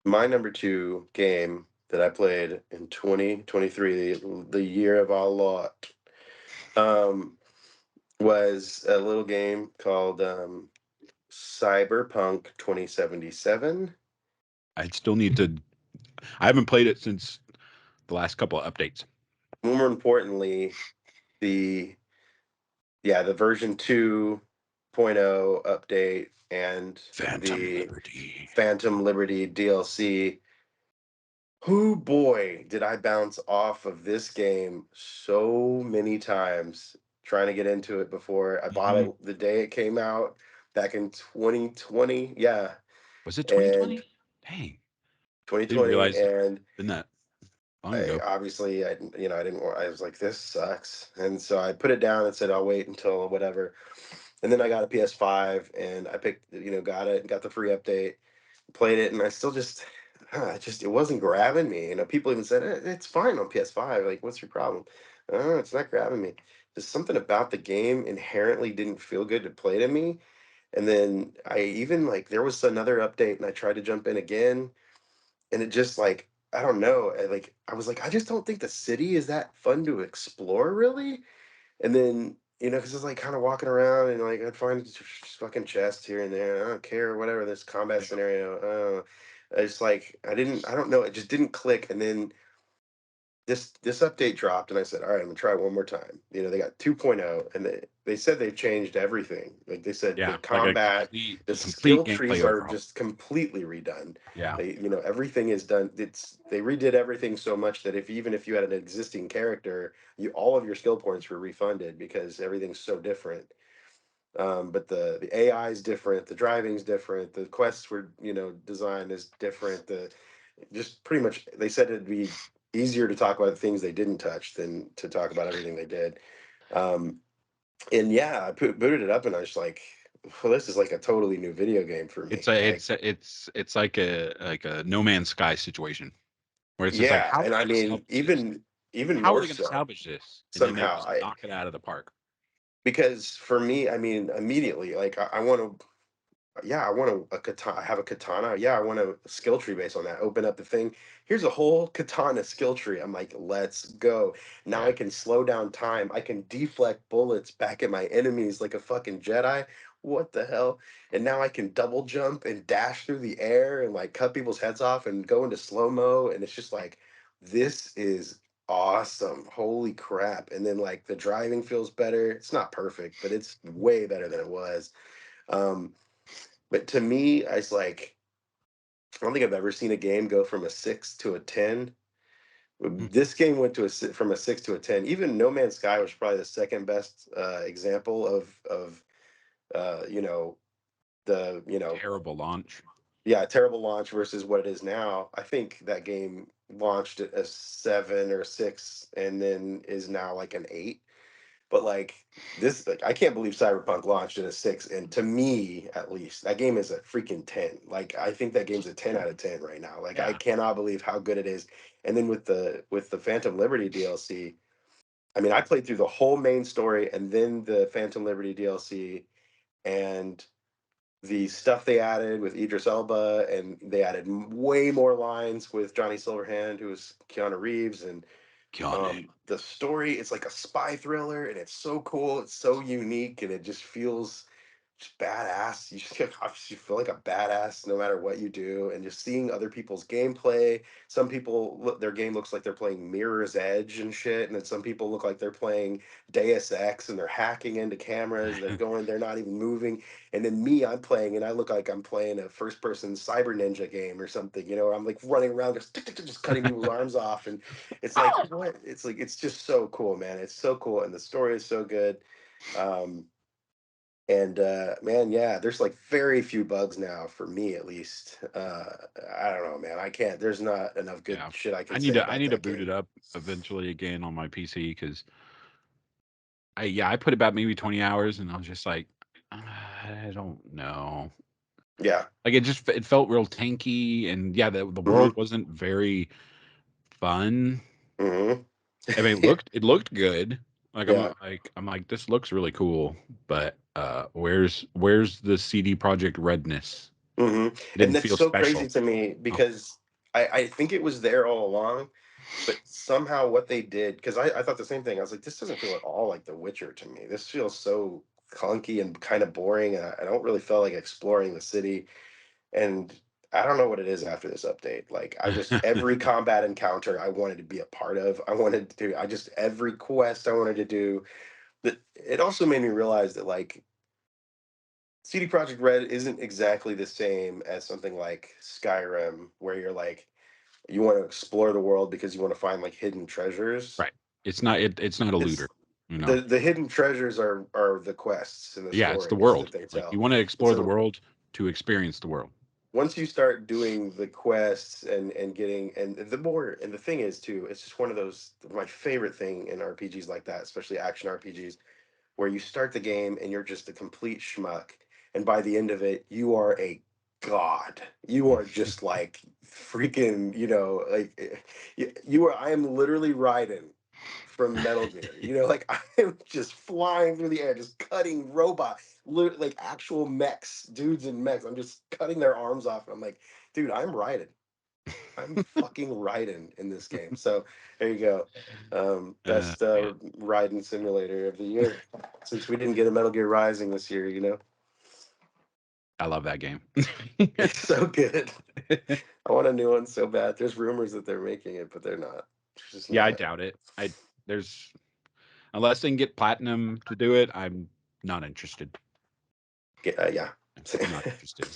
my number two game that I played in 2023, the year of our lot, was a little game called Cyberpunk 2077. I still need to. I haven't played it since the last couple of updates. More importantly, the the version 2.0 update and Phantom the Liberty. Phantom Liberty DLC. Who boy, did I bounce off of this game so many times trying to get into it before I bought Mhm. it the day it came out back in 2020. Yeah, Was it and 2020? Dang, didn't 2020, realize it and been that long I ago. obviously I didn't I was like, this sucks, and so I put it down and said I'll wait until whatever. And then I got a PS5 and I picked, got it, got the free update, played it, and I still just, it wasn't grabbing me. People even said it's fine on PS5. Like, what's your problem? It's not grabbing me. There's something about the game inherently didn't feel good to play to me. And then I even like there was another update and I tried to jump in again, and it just like I don't know. I was like, I just don't think the city is that fun to explore really. And then, because it's like kind of walking around and like I'd find fucking chests here and there. I don't care, whatever this combat scenario. It's like I don't know. It just didn't click. And then this update dropped, and I said, all right, I'm gonna try it one more time. They got 2.0, and they said they've changed everything. Like they said, the Yeah, like a combat, the complete skill gameplay trees are overhaul. just completely redone. Yeah, Everything is done. They redid everything so much that even if you had an existing character, all of your skill points were refunded because everything's so different. But the AI is different, the driving's different, the quests were designed is different. The just pretty much they said it'd be easier to talk about the things they didn't touch than to talk about everything they did. Um, and yeah, I booted it up and I was like, well, this is like a totally new video game for it's me. a Like, it's like a No Man's Sky situation where it's just like, yeah, how are and they I going to mean, salvage this? even How are more they going to so salvage this? And then they somehow. just knock it out of the park. Because for me, I mean, immediately, like I want to yeah, I want a katana. I have a katana. Yeah, I want a skill tree based on that. Open up the thing. Here's a whole katana skill tree. I'm like, let's go. Now I Yeah, can slow down time. I can deflect bullets back at my enemies like a fucking Jedi. What the hell? And now I can double jump and dash through the air and like cut people's heads off and go into slow mo. And it's just like, this is awesome. Holy crap. And then like the driving feels better. It's not perfect, but it's way better than it was. Um, but to me, I was like, I don't think I've ever seen a game go from a 6 to a 10. hmm, This game went from a 6 to a 10. Even No Man's Sky was probably the second best example of uh, you know the terrible launch. yeah, terrible launch versus what it is now. I think that game launched at a 7 or 6 and then is now like an 8. But like this, like I can't believe Cyberpunk launched at a 6, and to me, at least, that game is a freaking 10. Like I think that game's a 10 out of 10 right now. Like I Yeah, cannot believe how good it is. And then with the Phantom Liberty DLC, I mean, I played through the whole main story and then the Phantom Liberty DLC, and the stuff they added with Idris Elba, and they added way more lines with Johnny Silverhand, who was Keanu Reeves, and Keanu. the story is like a spy thriller, and it's so cool. It's so unique, and it just feels just badass. You feel like a badass no matter what you do, and just seeing other people's gameplay. Some people their game looks like they're playing Mirror's Edge and shit, and then some people look like they're playing Deus Ex and they're hacking into cameras. They're not even moving. And then me, I'm playing, and I look like I'm playing a first-person Cyber Ninja game or something. I'm like running around just just cutting people's arms off, and it's like what? It's like it's just so cool, man. It's so cool, and the story is so good. Um, and man, yeah, there's like very few bugs now for me at least. I don't know, man. I can't. There's not enough good Yeah. shit I I can need say to I about need to that boot it game. up eventually again on my PC because I put about maybe 20 hours and I was just like, I don't know. Yeah. Like it felt real tanky and yeah, the world Hmm. wasn't very fun. Hmm. I mean, it looked good. Like Yeah. I'm like this looks really cool, but where's the CD Project redness? Hmm. It And didn't that's feel so crazy special. to me Oh, because I think it was there all along, but somehow what they did, because I thought the same thing. I was like, this doesn't feel at all like The Witcher to me. This feels so clunky and kind of boring, and I don't really feel like exploring the city. And I don't know what it is after this update. Like I just every combat encounter I wanted to be a part of. I wanted to I just every quest I wanted to do. That it also made me realize that like CD Projekt Red isn't exactly the same as something like Skyrim, where you're like you want to explore the world because you want to find like hidden treasures. right. It's not a It's looter, you know. the hidden treasures are the quests and the Yeah, it's the stories that world. they Like you tell. want to And explore the so world to experience the world. once you start doing the quests and getting and the thing is too, it's just one of those my favorite thing in RPGs like that, especially action RPGs, where you start the game and you're just a complete schmuck, and by the end of it, you are a god. You are just like freaking, like you are. I am literally Raiden from Metal Gear. Like I am just flying through the air, just cutting like actual mechs, dudes and mechs. I'm just cutting their arms off, and I'm like, dude, I'm Raiden. I'm fucking Raiden in this game. So there you go. Best Man, Raiden simulator of the year. Since we didn't get a Metal Gear Rising this year. I love that game. It's so good. I want a new one so bad. There's rumors that they're making it, but they're not. There's just Yeah, I not. doubt it. I there's unless they can get platinum to do it, I'm not interested. Yeah. Not interested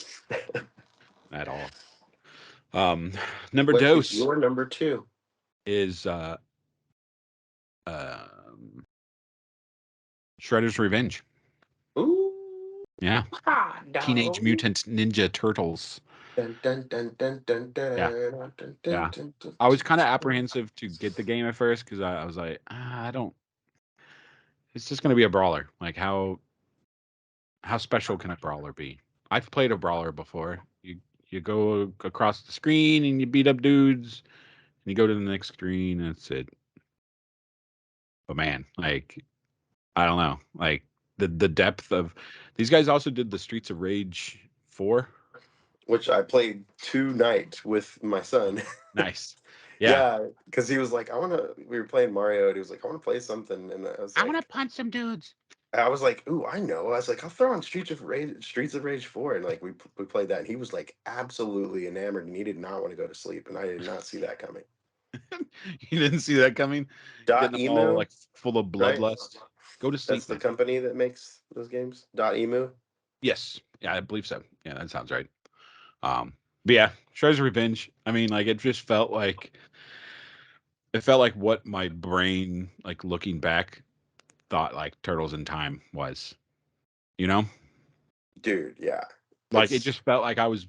at all. Um, number What is dose your number two? is um Shredder's Revenge. Ooh, Yeah, ah, Teenage dog. Mutant Ninja Turtles. Dun, dun, dun, dun, dun, Yeah, dun, dun, dun, yeah. dun, dun, I was dun, kind of dun. apprehensive to get the game at first because I was like, I don't. It's just gonna be a brawler. Like how special can a brawler be? I've played a brawler before. You go across the screen and you beat up dudes, and you go to the next screen and that's it. But man, like I don't know, like the depth of these guys also did the Streets of Rage 4. Which I played tonight with my son. Nice. Yeah. Yeah, because he was like, I want to. We were playing Mario, and he was like, I want to play something, and I want to punch some dudes. I was like, ooh, I know. I was like, I'll throw on Streets of Rage 4, and like we played that, and he was like absolutely enamored, and he did not want to go to sleep, and I did not see that coming. You didn't see that coming. Getting Dot them all Emu, like full of right? bloodlust. Go to That's sleep, the man. company that makes those games. Dot Emu. Yes. Yeah, I believe so. Yeah, that sounds right. But yeah, Shredder's Revenge. I mean, like it felt like what my brain, like looking back, thought like Turtles in Time was. You know, Dude, yeah, like it it's just felt like I was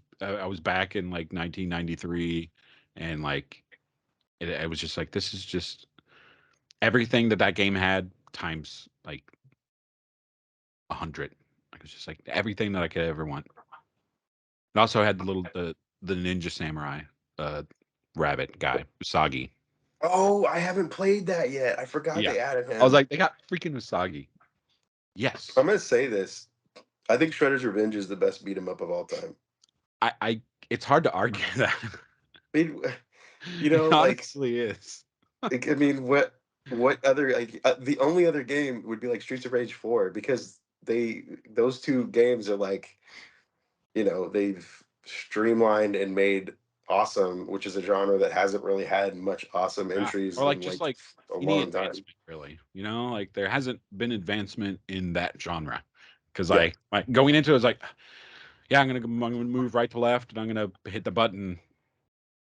back in like 1993, and like it was just like this is just everything that game had times like 100. Like it's just like everything that I could ever want. It also had the Ninja Samurai uh rabbit guy Usagi. oh, I haven't played that yet. I forgot Yeah, they added I was him. like they got freaking Usagi. I'm Yes, gonna say this. I think Shredder's Revenge is the best beat 'em up of all time. I it's hard to argue that. I mean, It like honestly is. I mean, what other like the only other game would be like Streets of Rage 4 because those two games are like, they've streamlined and made awesome, which is a genre that hasn't really had much awesome Yeah. entries Or like in just like like a any long time. advancement, really. Like there hasn't been advancement in that genre. Because Yeah. like going into it, I was like, yeah, I'm gonna move right to left, and I'm gonna hit the button,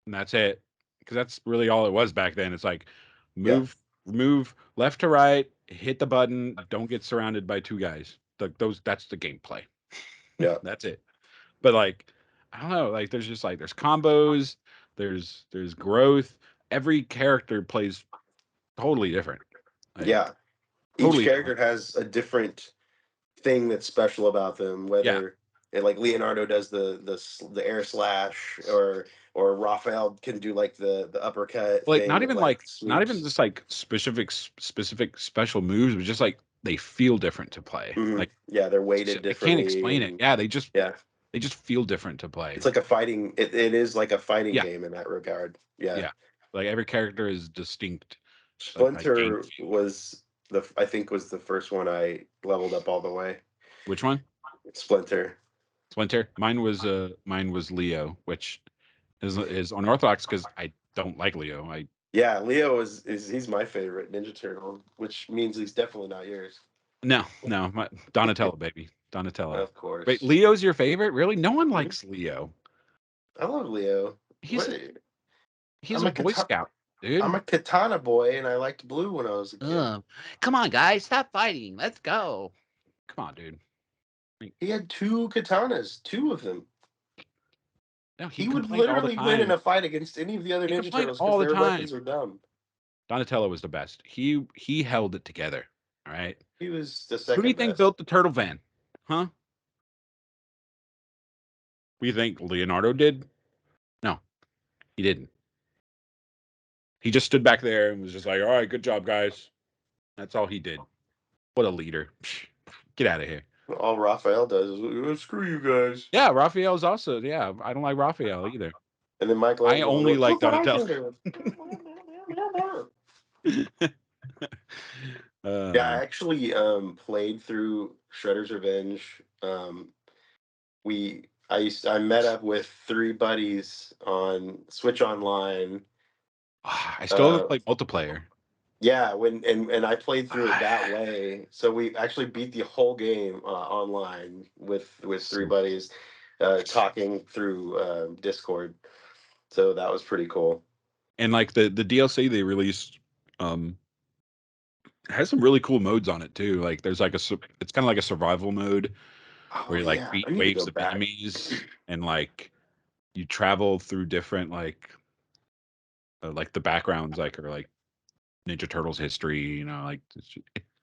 and that's it. Because that's really all it was back then. It's like Yeah. move left to right, hit the button, don't get surrounded by two guys. That's the gameplay. Yeah. That's it. But like, I don't know, like there's just like there's combos, there's growth. Every character plays totally different. Like Yeah. Each totally different. character has a different thing that's special about them. Yeah. Whether like Leonardo does the air slash, or Raphael can do like the uppercut Like thing that like not even sweeps. just like specific special moves, but just like they feel different to play. Mhm. Like Yeah, they're weighted I can't differently, explain it. and Yeah, yeah, they just feel different to play. it's like a fighting. It is like a fighting Yeah, game in that regard. Yeah. yeah. Like every character is distinct. Like game Splinter feel. was I think was the first one I leveled up all the way. Which one? Splinter. Splinter. Mine was Leo, which is unorthodox because I don't like Leo. I Yeah, Leo is he's my favorite Ninja Turtle, which means he's definitely not yours. no, Donatello, baby, Donatello. Of Wait, course. Leo's your favorite? Really? No one Mhm. likes Leo. I love Leo. He's What? a, he's I'm a a Boy katana. Scout, I'm dude. a katana boy, and I liked blue when I was a kid. Come on, guys, stop fighting. Let's go. Come on, dude. He had two katanas, two of them. No, he He would complained all the literally win in time. a fight against any of the other He Ninja complained Turtles because all the their time. weapons are dumb. Donatello was the best. He held it together. All right. He was the Who do you second think best. built the turtle van? Huh? We think Leonardo did? No, he didn't. He just stood back there and was just like, "All right, good job, guys." That's all he did. What a leader! Get out of here. All Raphael does is screw you guys. Yeah, Raphael's also. Yeah, I don't like Raphael either. And then I Michelangelo, only like look what I Donatello. can do. Yeah, I uh, actually played through Shredder's Revenge. I met up with three buddies on Switch Online. I still haven't Uh, played multiplayer. yeah, and I played through it that way. So we actually beat the whole game online with three So, buddies, talking through Discord. So that was pretty cool. and like the DLC they released, um, has some really cool modes on it too. Like there's like it's kind of like a survival mode where Oh you like yeah, beat I need to go waves of back. enemies and like you travel through different like the backgrounds like or like Ninja Turtles history. Like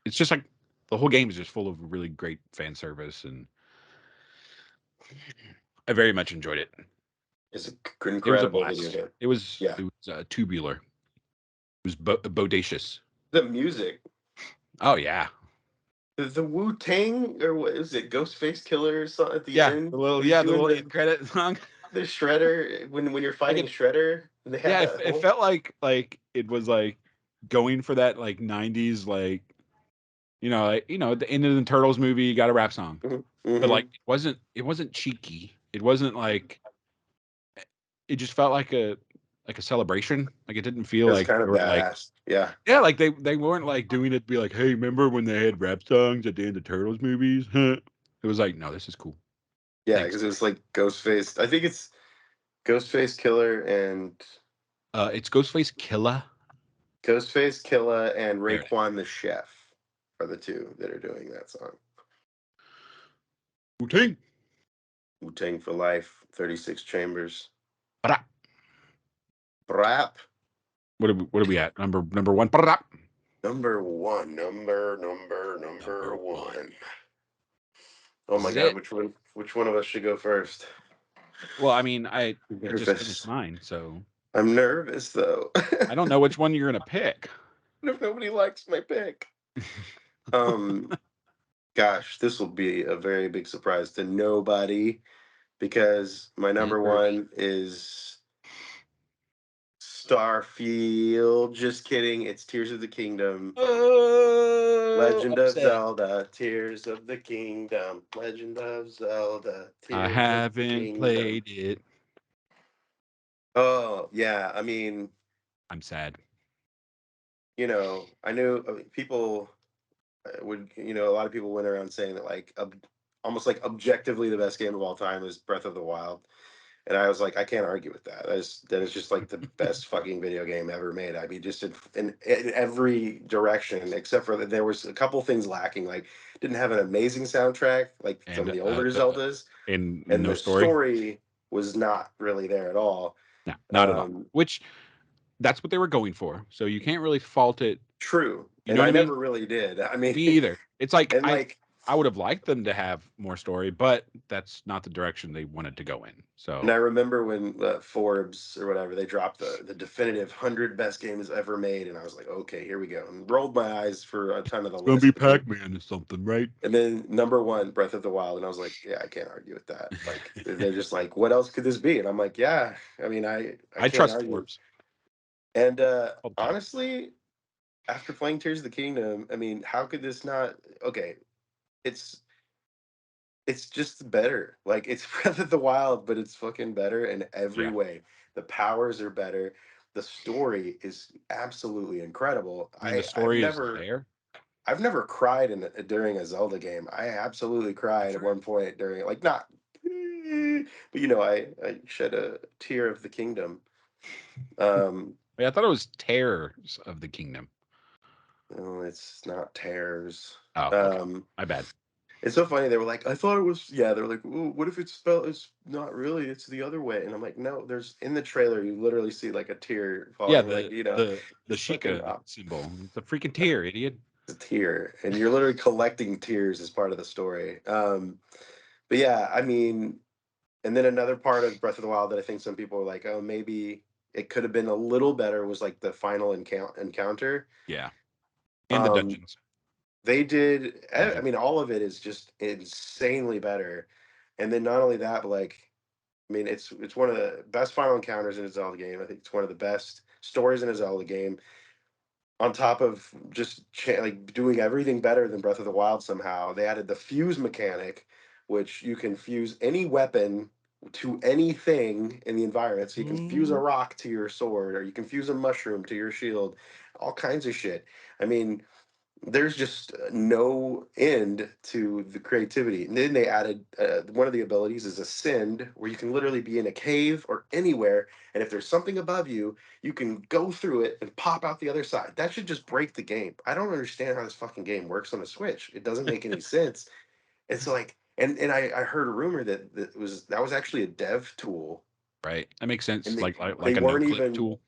it's just like the whole game is just full of really great fan service, and I very much enjoyed it. It's an It was a incredible video blast. game. It was Yeah, it was tubular. It was bodacious. the music, Oh yeah, the Wu Tang, or what is it, Ghostface Killer or something at the yeah. end? He's The doing little end credit song. the Shredder when you're Like fighting Shredder. And they have yeah, that it whole. felt like it was like going for that like '90s like at the end of the Turtles movie, you got a rap song, Mhm, but like mhm. it wasn't cheeky. It wasn't like it just felt like a celebration. Like it didn't feel It was like kind they of were like badass. Yeah, yeah, like they weren't like doing it to be like, hey, remember when they had rap songs at the end of Turtles movies? Huh? It was like, no, this is cool. yeah, Thanks. because it was like Ghostface. I think it's Ghostface Killer and It's Ghostface Killer. Ghostface Killer and There it is. Raekwon the Chef are the two that are doing that song. Wu-Tang. Wu Tang for Life, 36 Chambers. Ba-da. Brap. What are we at? Number one. Ba-da. Number one. Number Number one. one. Oh This my is god, it. which one of us should go first? Well, I mean, I I'm just finished nervous. mine, so I'm nervous though. I don't know which one you're gonna pick. If nobody likes my pick. Um Gosh, this will be a very big surprise to nobody because my number Jeopardy. one is Starfield. Just kidding. It's Tears of the Kingdom. Legend of upset. Zelda, Tears of the Kingdom. Legend of Zelda, I Tears of the haven't Kingdom. played it. Oh, yeah. I mean, I'm sad. I knew people would, a lot of people went around saying that, like, almost like objectively the best game of all time is Breath of the Wild. And I was like, I can't argue with that. That is just like the best fucking video game ever made. I mean, just in every direction, except for that there was a couple things lacking. Like, didn't have an amazing soundtrack like some And of the older Zeldas, and and no the story. story was not really there at all. No, not at all. Um, Which that's what they were going for. So you can't really fault it. True, You and know what I I mean? never really did. I mean, Me either. It's like and like, I would have liked them to have more story, but that's not the direction they wanted to go in. and I So remember when Forbes or whatever they dropped the definitive 100 best games ever made, and I was like, okay, here we go, and rolled my eyes for a ton of the it's gonna list. be Pac-Man or something, right? And then number one, Breath of the Wild, and I was like, yeah, I can't argue with that. Like, they're just like, what else could this be? And I'm like, yeah, I mean, I I can't trust argue. Forbes. And All the time. honestly, after playing Tears of the Kingdom, I mean, how could this not? Okay, it's just better. Like, it's Breath of the Wild, but it's fucking better in every Yeah. way. The powers are better. The story is absolutely incredible. I mean, the story is never there. I've never cried during a Zelda game. I absolutely cried at one point during, like, not, but I shed a tear of the kingdom. I thought it was Tears of the Kingdom. No, it's not tears. Oh, okay. My bad. It's so funny. They were like, I thought it was. Yeah, they were like, ooh, what if it's spelled? It's not really. It's the other way. And I'm like, no. There's in the trailer, you literally see like a tear falling. Yeah, like the it's fucking Sheikah symbol. It's a freaking tear, idiot. a tear, and you're literally collecting tears as part of the story. But yeah, I mean, and then another part of Breath of the Wild that I think some people were like, oh, maybe it could have been a little better was like the final encounter. Yeah. And the dungeons. They did. I Dungeon. mean, all of it is just insanely better. And then not only that, but like, I mean, it's one of the best final encounters in a Zelda game. I think it's one of the best stories in a Zelda game. On top of just like doing everything better than Breath of the Wild, somehow they added the fuse mechanic, which you can fuse any weapon to anything in the environment. So you can fuse a rock to your sword, or you can fuse a mushroom to your shield, all kinds of shit. I mean, there's just no end to the creativity. And then they added one of the abilities is Ascend, where you can literally be in a cave or anywhere, and if there's something above you, you can go through it and pop out the other side. That should just break the game. I don't understand how this fucking game works on a Switch. It doesn't make any sense. It's like, and I heard a rumor that was actually a dev tool, Right. That makes sense. and Like they a no weren't clip even. tool.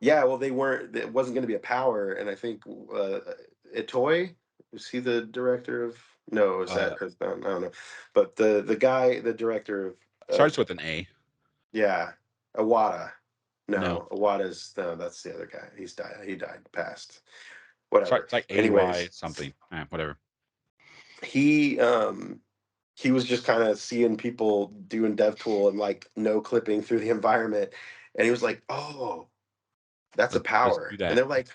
Yeah, well, they weren't. It wasn't going to be a power, and I think Itoy, is he the director of? No, is that I don't know, but the guy, the director Starts with an A. yeah, Iwata. No. No, Iwata's no, that's the other guy. He's died. He died. Passed. Sorry, Whatever. it's like AY Anyways, something. Whatever. he he was just kind of seeing people doing DevTool and like no clipping through the environment, and he was like, oh. That's a Let's power. do And that. they're like,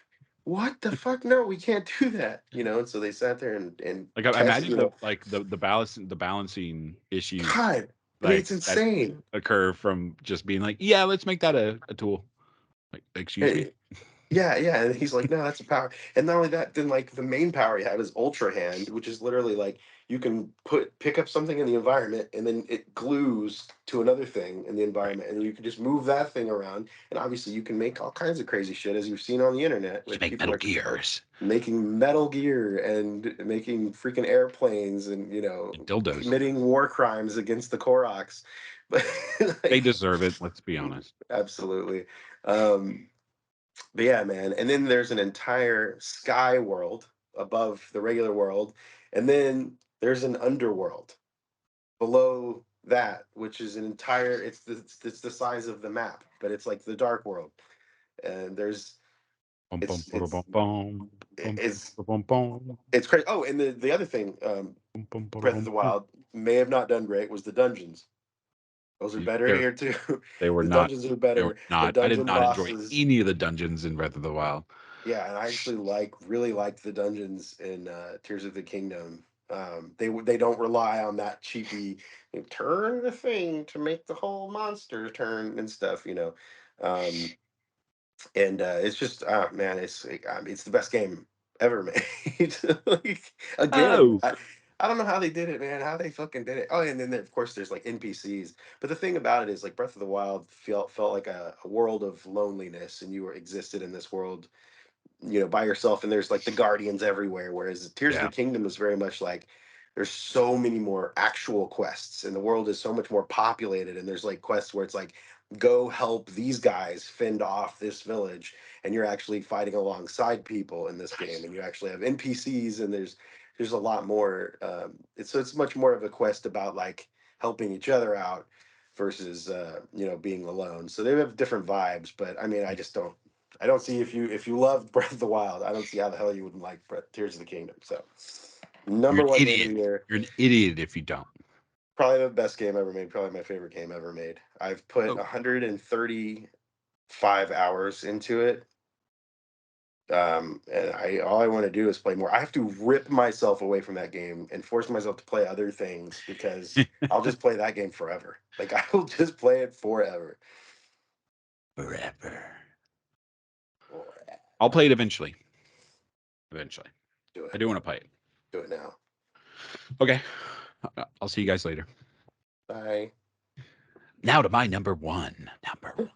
what the fuck? No, we can't do that. And so they sat there and Like I tested, imagine the balancing issues God, I mean, like it's insane. that occur from just being like, yeah, let's make that a tool. Like, excuse me? Yeah, yeah. And he's like, no, that's a power. And not only that, then like the main power you have is Ultra Hand, which is literally like you can pick up something in the environment and then it glues to another thing in the Right. environment. And you can just move that thing around. And obviously you can make all kinds of crazy shit as you've seen on the internet. You Like make people Metal are Gears making Metal Gear and making freaking airplanes and and dildos. committing war crimes against the Koroks. But They like, deserve it. Let's be honest. absolutely. But yeah, man. And then there's an entire sky world above the regular world, and then there's an underworld below that, which is an entire. It's the size of the map, but it's like the dark world. And there's Bum, bum, it's bum, it's bum, bum, bum, it's bum, bum, it's crazy. Oh, and the other thing, bum, bum, Breath of bum, the bum. Wild may have not done great was the dungeons. Those are better They're- here too. They were The not. dungeons are They were better. The not. I did dungeon not enjoy bosses. any of the dungeons in Breath of the Wild. Yeah, and I actually really liked the dungeons in Tears of the Kingdom. They don't rely on that cheapy turn the thing to make the whole monster turn and stuff, you know. Um, and it's just man, it's the best game ever made. Like again, Oh, I don't know how they did it, man. How they fucking did it. Oh, and then of course there's like NPCs. But the thing about it is like Breath of the Wild felt like a world of loneliness, and you were existed in this world, you know, by yourself, and there's like the guardians everywhere, whereas Tears of the yeah. Kingdom is very much like there's so many more actual quests, and the world is so much more populated, and there's like quests where it's like go help these guys fend off this village, and you're actually fighting alongside people in this game, and you actually have NPCs, and there's a lot more. It's much more of a quest about like helping each other out versus you know, being alone. So they have different vibes, but I mean, I don't see, if you love Breath of the Wild, I don't see how the hell you wouldn't like Tears of the Kingdom. So You're number an one game of the idiot. year, You're an idiot if you don't. probably the best game ever made, probably my favorite game ever made. I've put Oh, 135 hours into it. And all I want to do is play more. I have to rip myself away from that game and force myself to play other things because I'll just play that game forever. Like I will just play it forever. forever. Forever. I'll play it eventually. Eventually. Do I it. do want to play it. Do it now. Okay. I'll see you guys later. Bye. Now to my number one. Number one.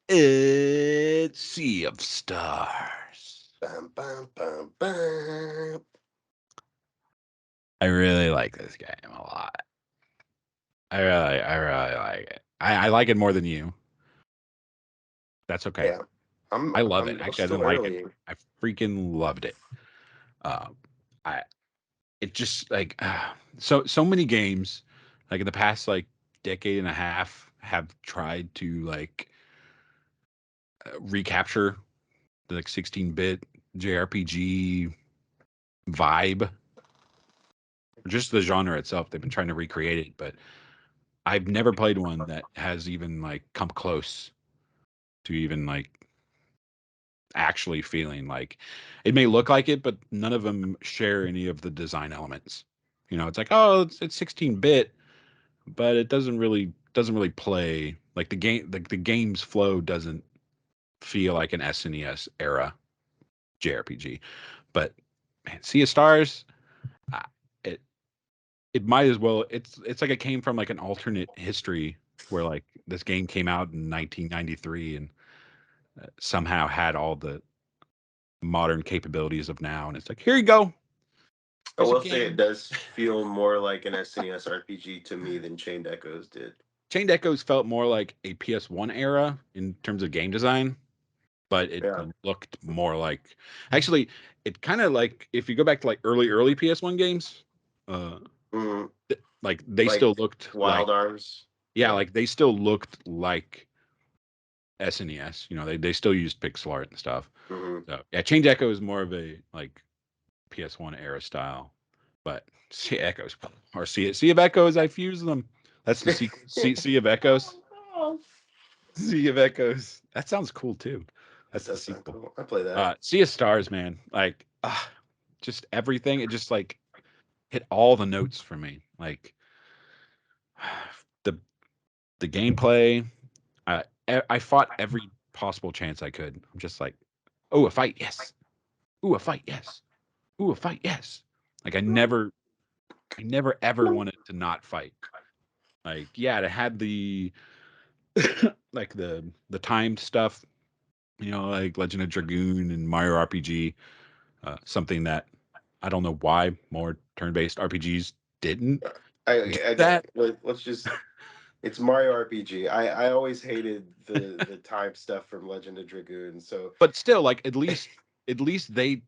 It's Sea of Stars. Bum, bum, bum, bum. I really like this game a lot. I really like it. I like it more than you. That's okay. Yeah, I love it. I'm Actually, I still didn't like it. early. I freaking loved it. Um, I it just like so many games like in the past like decade and a half have tried to like recapture the like 16-bit JRPG vibe, or just the genre itself. They've been trying to recreate it, but I've never played one that has even like come close to even like actually feeling like it may look like it, but none of them share any of the design elements. You know, it's like, oh, it's 16-bit, but it doesn't really play like the game. The game's flow doesn't feel like an SNES era JRPG. But man, Sea of Stars, uh, it it might as well. It's like it came from like an alternate history where like this game came out in 1993 and somehow had all the modern capabilities of now, and it's like, here you go. I Here's a will say it game. does feel more like an SNES RPG to me than Chained Echoes did. Chained Echoes felt more like a PS1 era in terms of game design, but it Yeah. looked more like actually it kind of like if you go back to like early PS1 games, uh Mm, like they still like looked like Wild Arms. yeah, Yeah. like they still looked like SNES. You know, they still used pixel art and stuff. Hmm. So yeah, Change Echo is more of a like PS1 era style, but Sea Echoes or Sea of Echoes, I fuse them. That's the sequel. Sea of Echoes. Sea of Echoes. That sounds cool too. That That's the does sound sequel. cool. I play that. Sea of Stars, man. Like, just everything. It just like hit all the notes for me. Like the the gameplay. I fought every possible chance I could. I'm just like, oh, a fight, yes. Ooh, a fight, yes. Ooh, a fight, yes. Like I never ever wanted to not fight. Like, yeah, it had the like the timed stuff, like Legend of Dragoon and Mario RPG, something that I don't know why more turn-based RPGs didn't get Again, that. let's just. It's Mario RPG. I always hated the time stuff from Legend of Dragoon. So But still, like at least they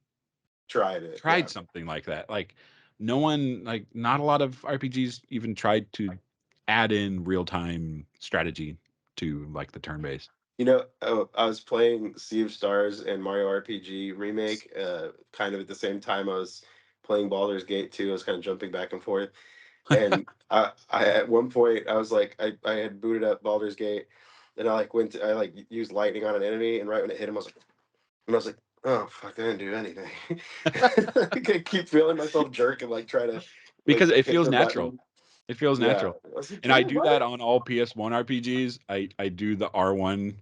tried it. tried Yeah. something like that. Like no one, like not a lot of RPGs even tried to add in real-time strategy to like the turn-based. You know, I was playing Sea of Stars and Mario RPG Remake, kind of at the same time I was playing Baldur's Gate 2. I was kind of jumping back and forth. And I at one point I was like, I had booted up Baldur's Gate, and I like used lightning on an enemy, and right when it hit him, I was like, oh fuck, I didn't do anything. I keep feeling myself jerk and like try to because like it hit feels the natural. button. It feels Yeah, natural. I was like, And can I I do that on all PS1 RPGs. I do the R1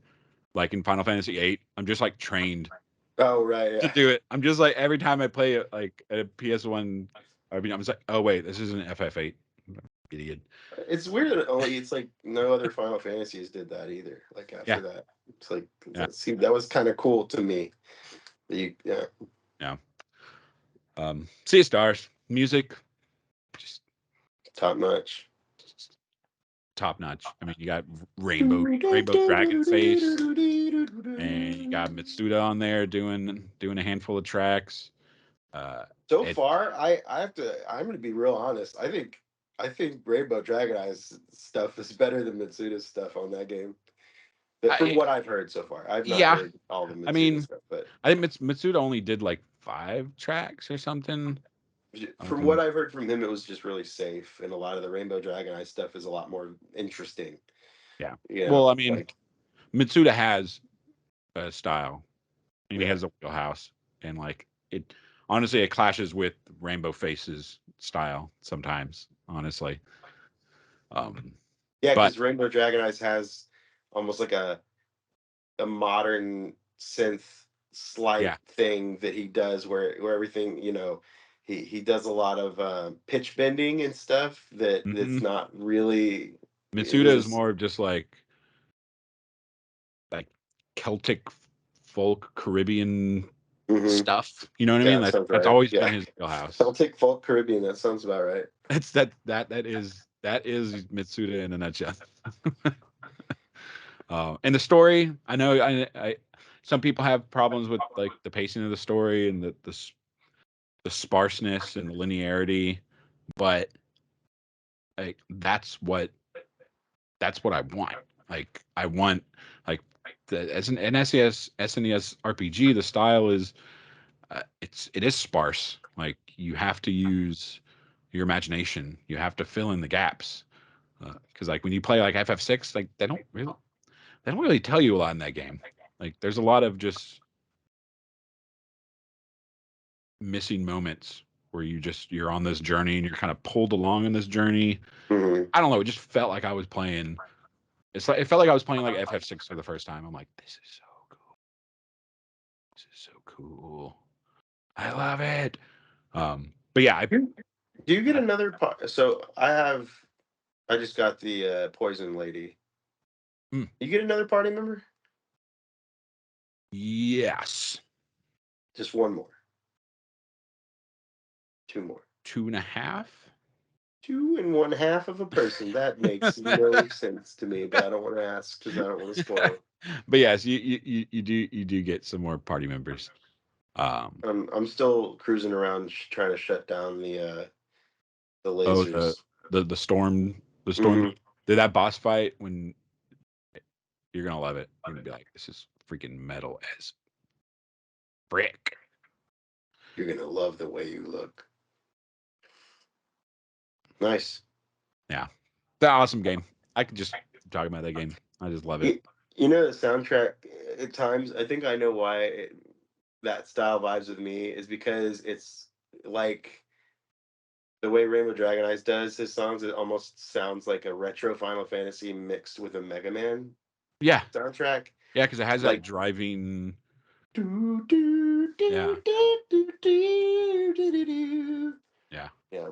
like in Final Fantasy 8. I'm just like trained Oh right, to yeah. do it. I'm just like every time I play like a PS1 RPG, I'm just like, oh wait, this isn't FF8. Idiot. It's weird that only it's like no other Final Fantasies did that either. Like Yeah. after that, it's like Yeah. see that was kind of cool to me. Yeah, Yeah. Sea of Stars music, just top notch. top notch. I mean, you got Rainbow Dragon Face, and you got Mitsuda on there doing a handful of tracks. So It far, I'm gonna be real honest. I think Rainbow Dragon Eyes stuff is better than Mitsuda's stuff on that game. From I what I've heard so far, I've not yeah. heard all the I Mitsuda mean, stuff, but I think Mitsuda only did like 5 tracks or something. from what I've heard from him, it was just really safe, and a lot of the Rainbow Dragon Eyes stuff is a lot more interesting. Yeah. You Well, know, I mean, like Mitsuda has a style, and he yeah, has a wheelhouse, and like it. Honestly, it clashes with Rainbow Face's style sometimes. Honestly, um, yeah, but because Rainbow Dragon Eyes has almost like a modern synth slight yeah, thing that he does where everything he does a lot of pitch bending and stuff that's hmm not really Mitsuda is is more of just like Celtic folk Caribbean mhm. stuff. You know what I Yeah, mean? that sounds That's right, always been yeah. his wheelhouse. Celtic folk Caribbean, that sounds about right. That's that is Mitsuda in a nutshell. And the story, I know, some people have problems with like the pacing of the story and the sparseness and the linearity, but like that's what I want. Like I want like as an SNES RPG, the style is it is sparse. Like you have to use your imagination. You have to fill in the gaps. Because like when you play like FF6, like they don't really tell you a lot in that game. Like there's a lot of just missing moments where you're on this journey and you're kind of pulled along in this journey. Mhm. I don't know. It just felt like I was playing. It's like it felt like I was playing like FF6 for the first time. I'm like, this is so cool. This is so cool. I love it. But yeah, Do you get I another so I just got the poison lady. mm, You get another party member? yes, Just one more, two more. 2.5. Two and one half of a person. That makes no sense to me, but I don't want to ask because I don't want to spoil. But yes, you do get some more party members. Um, I'm still cruising around trying to shut down the oh lasers. the storm. Hmm. Did that boss fight when you're gonna love it? You're gonna be like, this is freaking metal as brick. You're gonna love the way you look. Nice. Yeah, that awesome game. I could just talk about that game. I just love it. You, you know the soundtrack at times. I think I know why that style vibes with me is because it's like the way Rainbow Dragon Eyes does his songs. It almost sounds like a retro Final Fantasy mixed with a Mega Man Yeah, soundtrack. yeah, because it has that Like driving. do do Yeah, do do do do do do do. yeah, Yeah,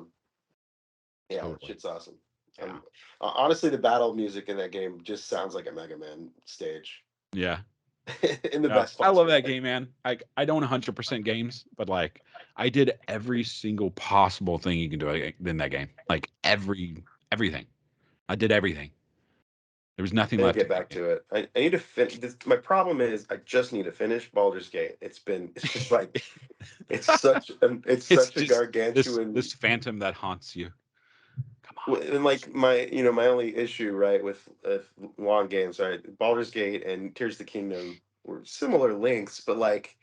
yeah, that totally. shit's awesome. Yeah, Honestly, the battle music in that game just sounds like a Mega Man stage yeah. in the Yeah, best I love possible that way. game, man. I don't 100% games, but like I did every single possible thing you can do in that game. Like everything. I did everything. There was nothing I need to left get in that back game. to it. I need to finish. My problem is I just need to finish Baldur's Gate. It's like it's It's such a just gargantuan. this phantom that haunts you. Come on. And like my only issue right with long games, right? Baldur's Gate and Tears of the Kingdom were similar lengths, but like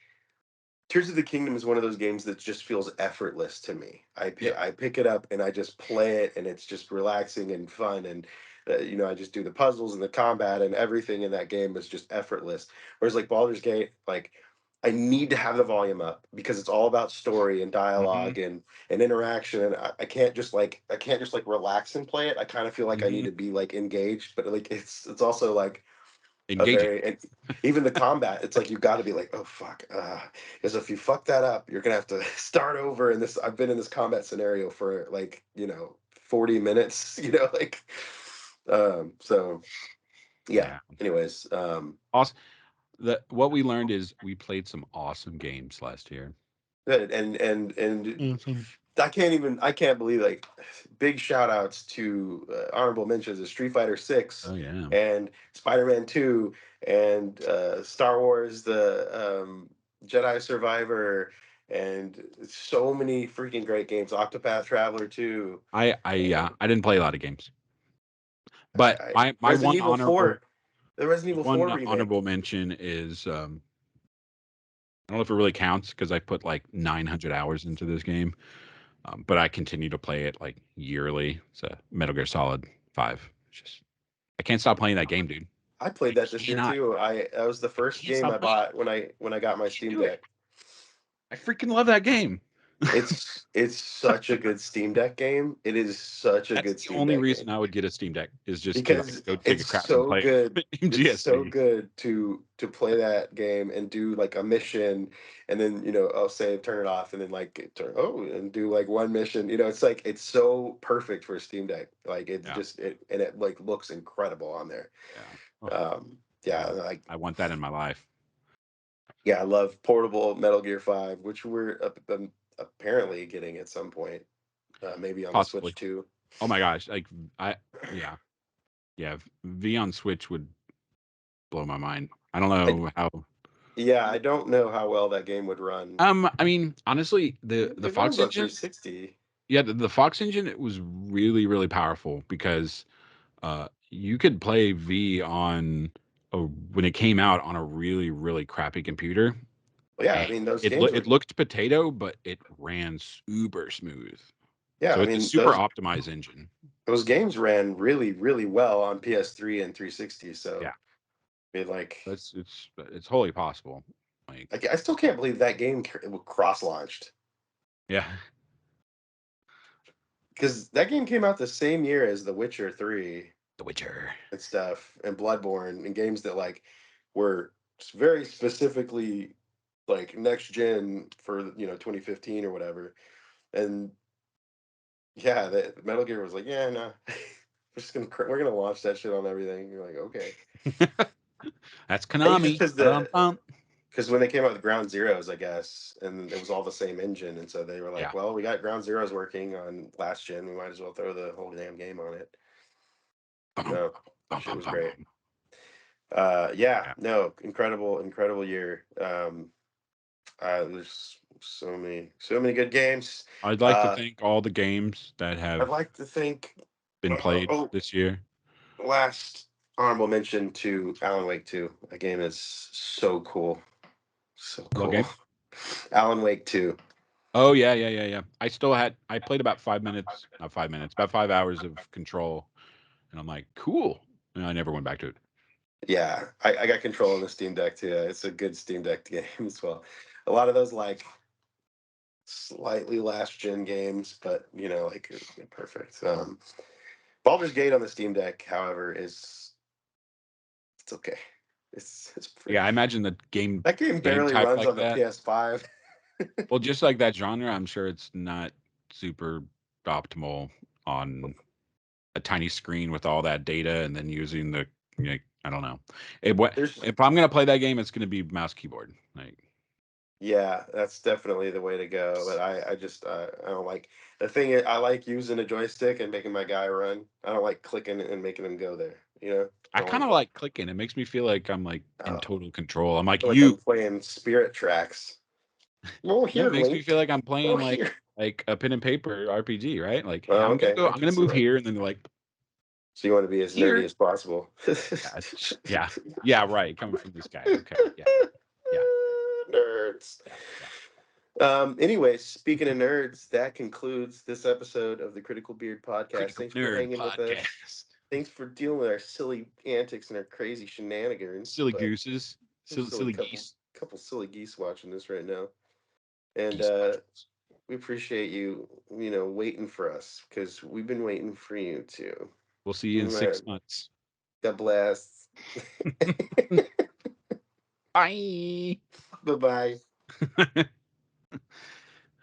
Tears of the Kingdom is one of those games that just feels effortless to me. Yep. I pick it up and I just play it, and it's just relaxing and fun. And I just do the puzzles and the combat, and everything in that game is just effortless. Whereas like Baldur's Gate, like I need to have the volume up because it's all about story and dialogue and interaction, and I can't just like relax and play it. I kind of feel like I need to be like engaged, but like it's also like a Engaging. very, and even the combat, it's like you got to be like, oh fuck, because if you fuck that up, you're gonna have to start over. In this, I've been in this combat scenario for like 40 minutes, like, so yeah. Yeah. Anyways, Awesome. What we learned is we played some awesome games last year. good, and Awesome. I can't believe, like, big shout outs to honorable mentions of Street Fighter 6 Oh yeah. and Spider-Man 2 and Star Wars the Jedi Survivor, and so many freaking great games. Octopath Traveler 2. I didn't play a lot of games, but my Resident Evil 4. The Resident Evil 4 remake. mention is I don't know if it really counts because I put like 900 hours into this game, but I continue to play it like yearly. It's a Metal Gear Solid 5. It's just I can't stop playing that game, dude. I played that this year cannot- too. That was the first can't game stop I playing. bought when I got my Steam do it. Deck. I freaking love that game. It's such a good Steam Deck game. It is such a That's good the Steam only Deck reason game. I would get a Steam Deck is just Because go take a it's crap and so play good. It's so GSP. good to play that game and do like a mission, and then I'll say turn it off, and then like and do like one mission. It's like it's so perfect for a Steam Deck. Like it Yeah, just and it like looks incredible on there. yeah. Oh, Yeah, I, like I want that in my life. yeah, I love portable Metal Gear 5, which we're apparently getting at some point, maybe on the Possibly. Switch too. Oh my gosh! Like yeah, yeah. V on Switch would blow my mind. I don't I, know how. yeah, I don't know how well that game would run. I mean, honestly, the It Fox runs on engine, 360. yeah, the Fox engine, it was really, really powerful because you could play V on when it came out on a really, really crappy computer, Well, yeah, I and mean those games it were. looked potato, but it ran super smooth. Yeah, So I it's a mean super optimized engine. those games ran really, really well on PS3 and 360. Yeah, So it like it's wholly possible. Like, I still can't believe that game cross launched, yeah, because that game came out the same year as The Witcher 3 The Witcher. and stuff, and Bloodborne, and games that like were very specifically like next gen for 2015 or whatever. And yeah, the Metal Gear was like, yeah, no, we're gonna launch that shit on everything. You're like, okay. That's I think just Konami. because Ba-dum-bum. when they came out with Ground Zeroes, I guess, and it was all the same engine, and so they were Yeah. like, well, we got Ground Zeroes working on last gen, we might as well throw the whole damn game on it. Bum, No, bum, shit bum, was bum, great. bum. Yeah, Yeah. no, incredible year. There's so many good games. I'd like to thank all the games that I'd have like to think. been played Oh, this year. last honorable mention to Alan Wake 2. That game is so cool, so What cool. game? Alan Wake 2. Oh yeah. I played about 5 minutes, not 5 minutes, about 5 hours of Control, and I'm like, cool. And I never went back to it. Yeah, I got Control on the Steam Deck too. It's a good Steam Deck game as well. A lot of those like slightly last gen games, but like perfect. Baldur's Gate on the Steam Deck, however, it's okay. It's Yeah, I imagine the that game game barely type runs like on the that. PS5. Well, just like that genre, I'm sure it's not super optimal on a tiny screen with all that data and then using I don't know. There's If I'm gonna play that game, it's gonna be mouse keyboard. Like, Yeah, that's definitely the way to go. But I just I don't like the thing is, I like using a joystick and making my guy run. I don't like clicking and making him go there. I kind Going. of like clicking. It makes me feel like I'm like in Oh, total control. I'm like feel like you. I'm playing Spirit Tracks. Go No, here, it makes me Link. feel like I'm Go playing here. like a pen and paper RPG, right? Like, hey, Oh, I'm gonna okay. go. I I'm can gonna see move that. here, and then they're like So you want to be as nerdy here. as possible. Yeah, right. Coming from this guy. Okay, yeah, Nerds. yeah. Anyways, speaking of nerds, that concludes this episode of the Critical Beard Podcast. Critical Thanks for Nerd hanging with us. Podcast. Thanks for dealing with our silly antics and our crazy shenanigans. Silly but gooses. there's Silly couple, geese. couple silly geese watching this right now. And Geese. we appreciate you, waiting for us because we've been waiting for you too. We'll see you in Man, 6 months. God bless. Bye. Bye-bye.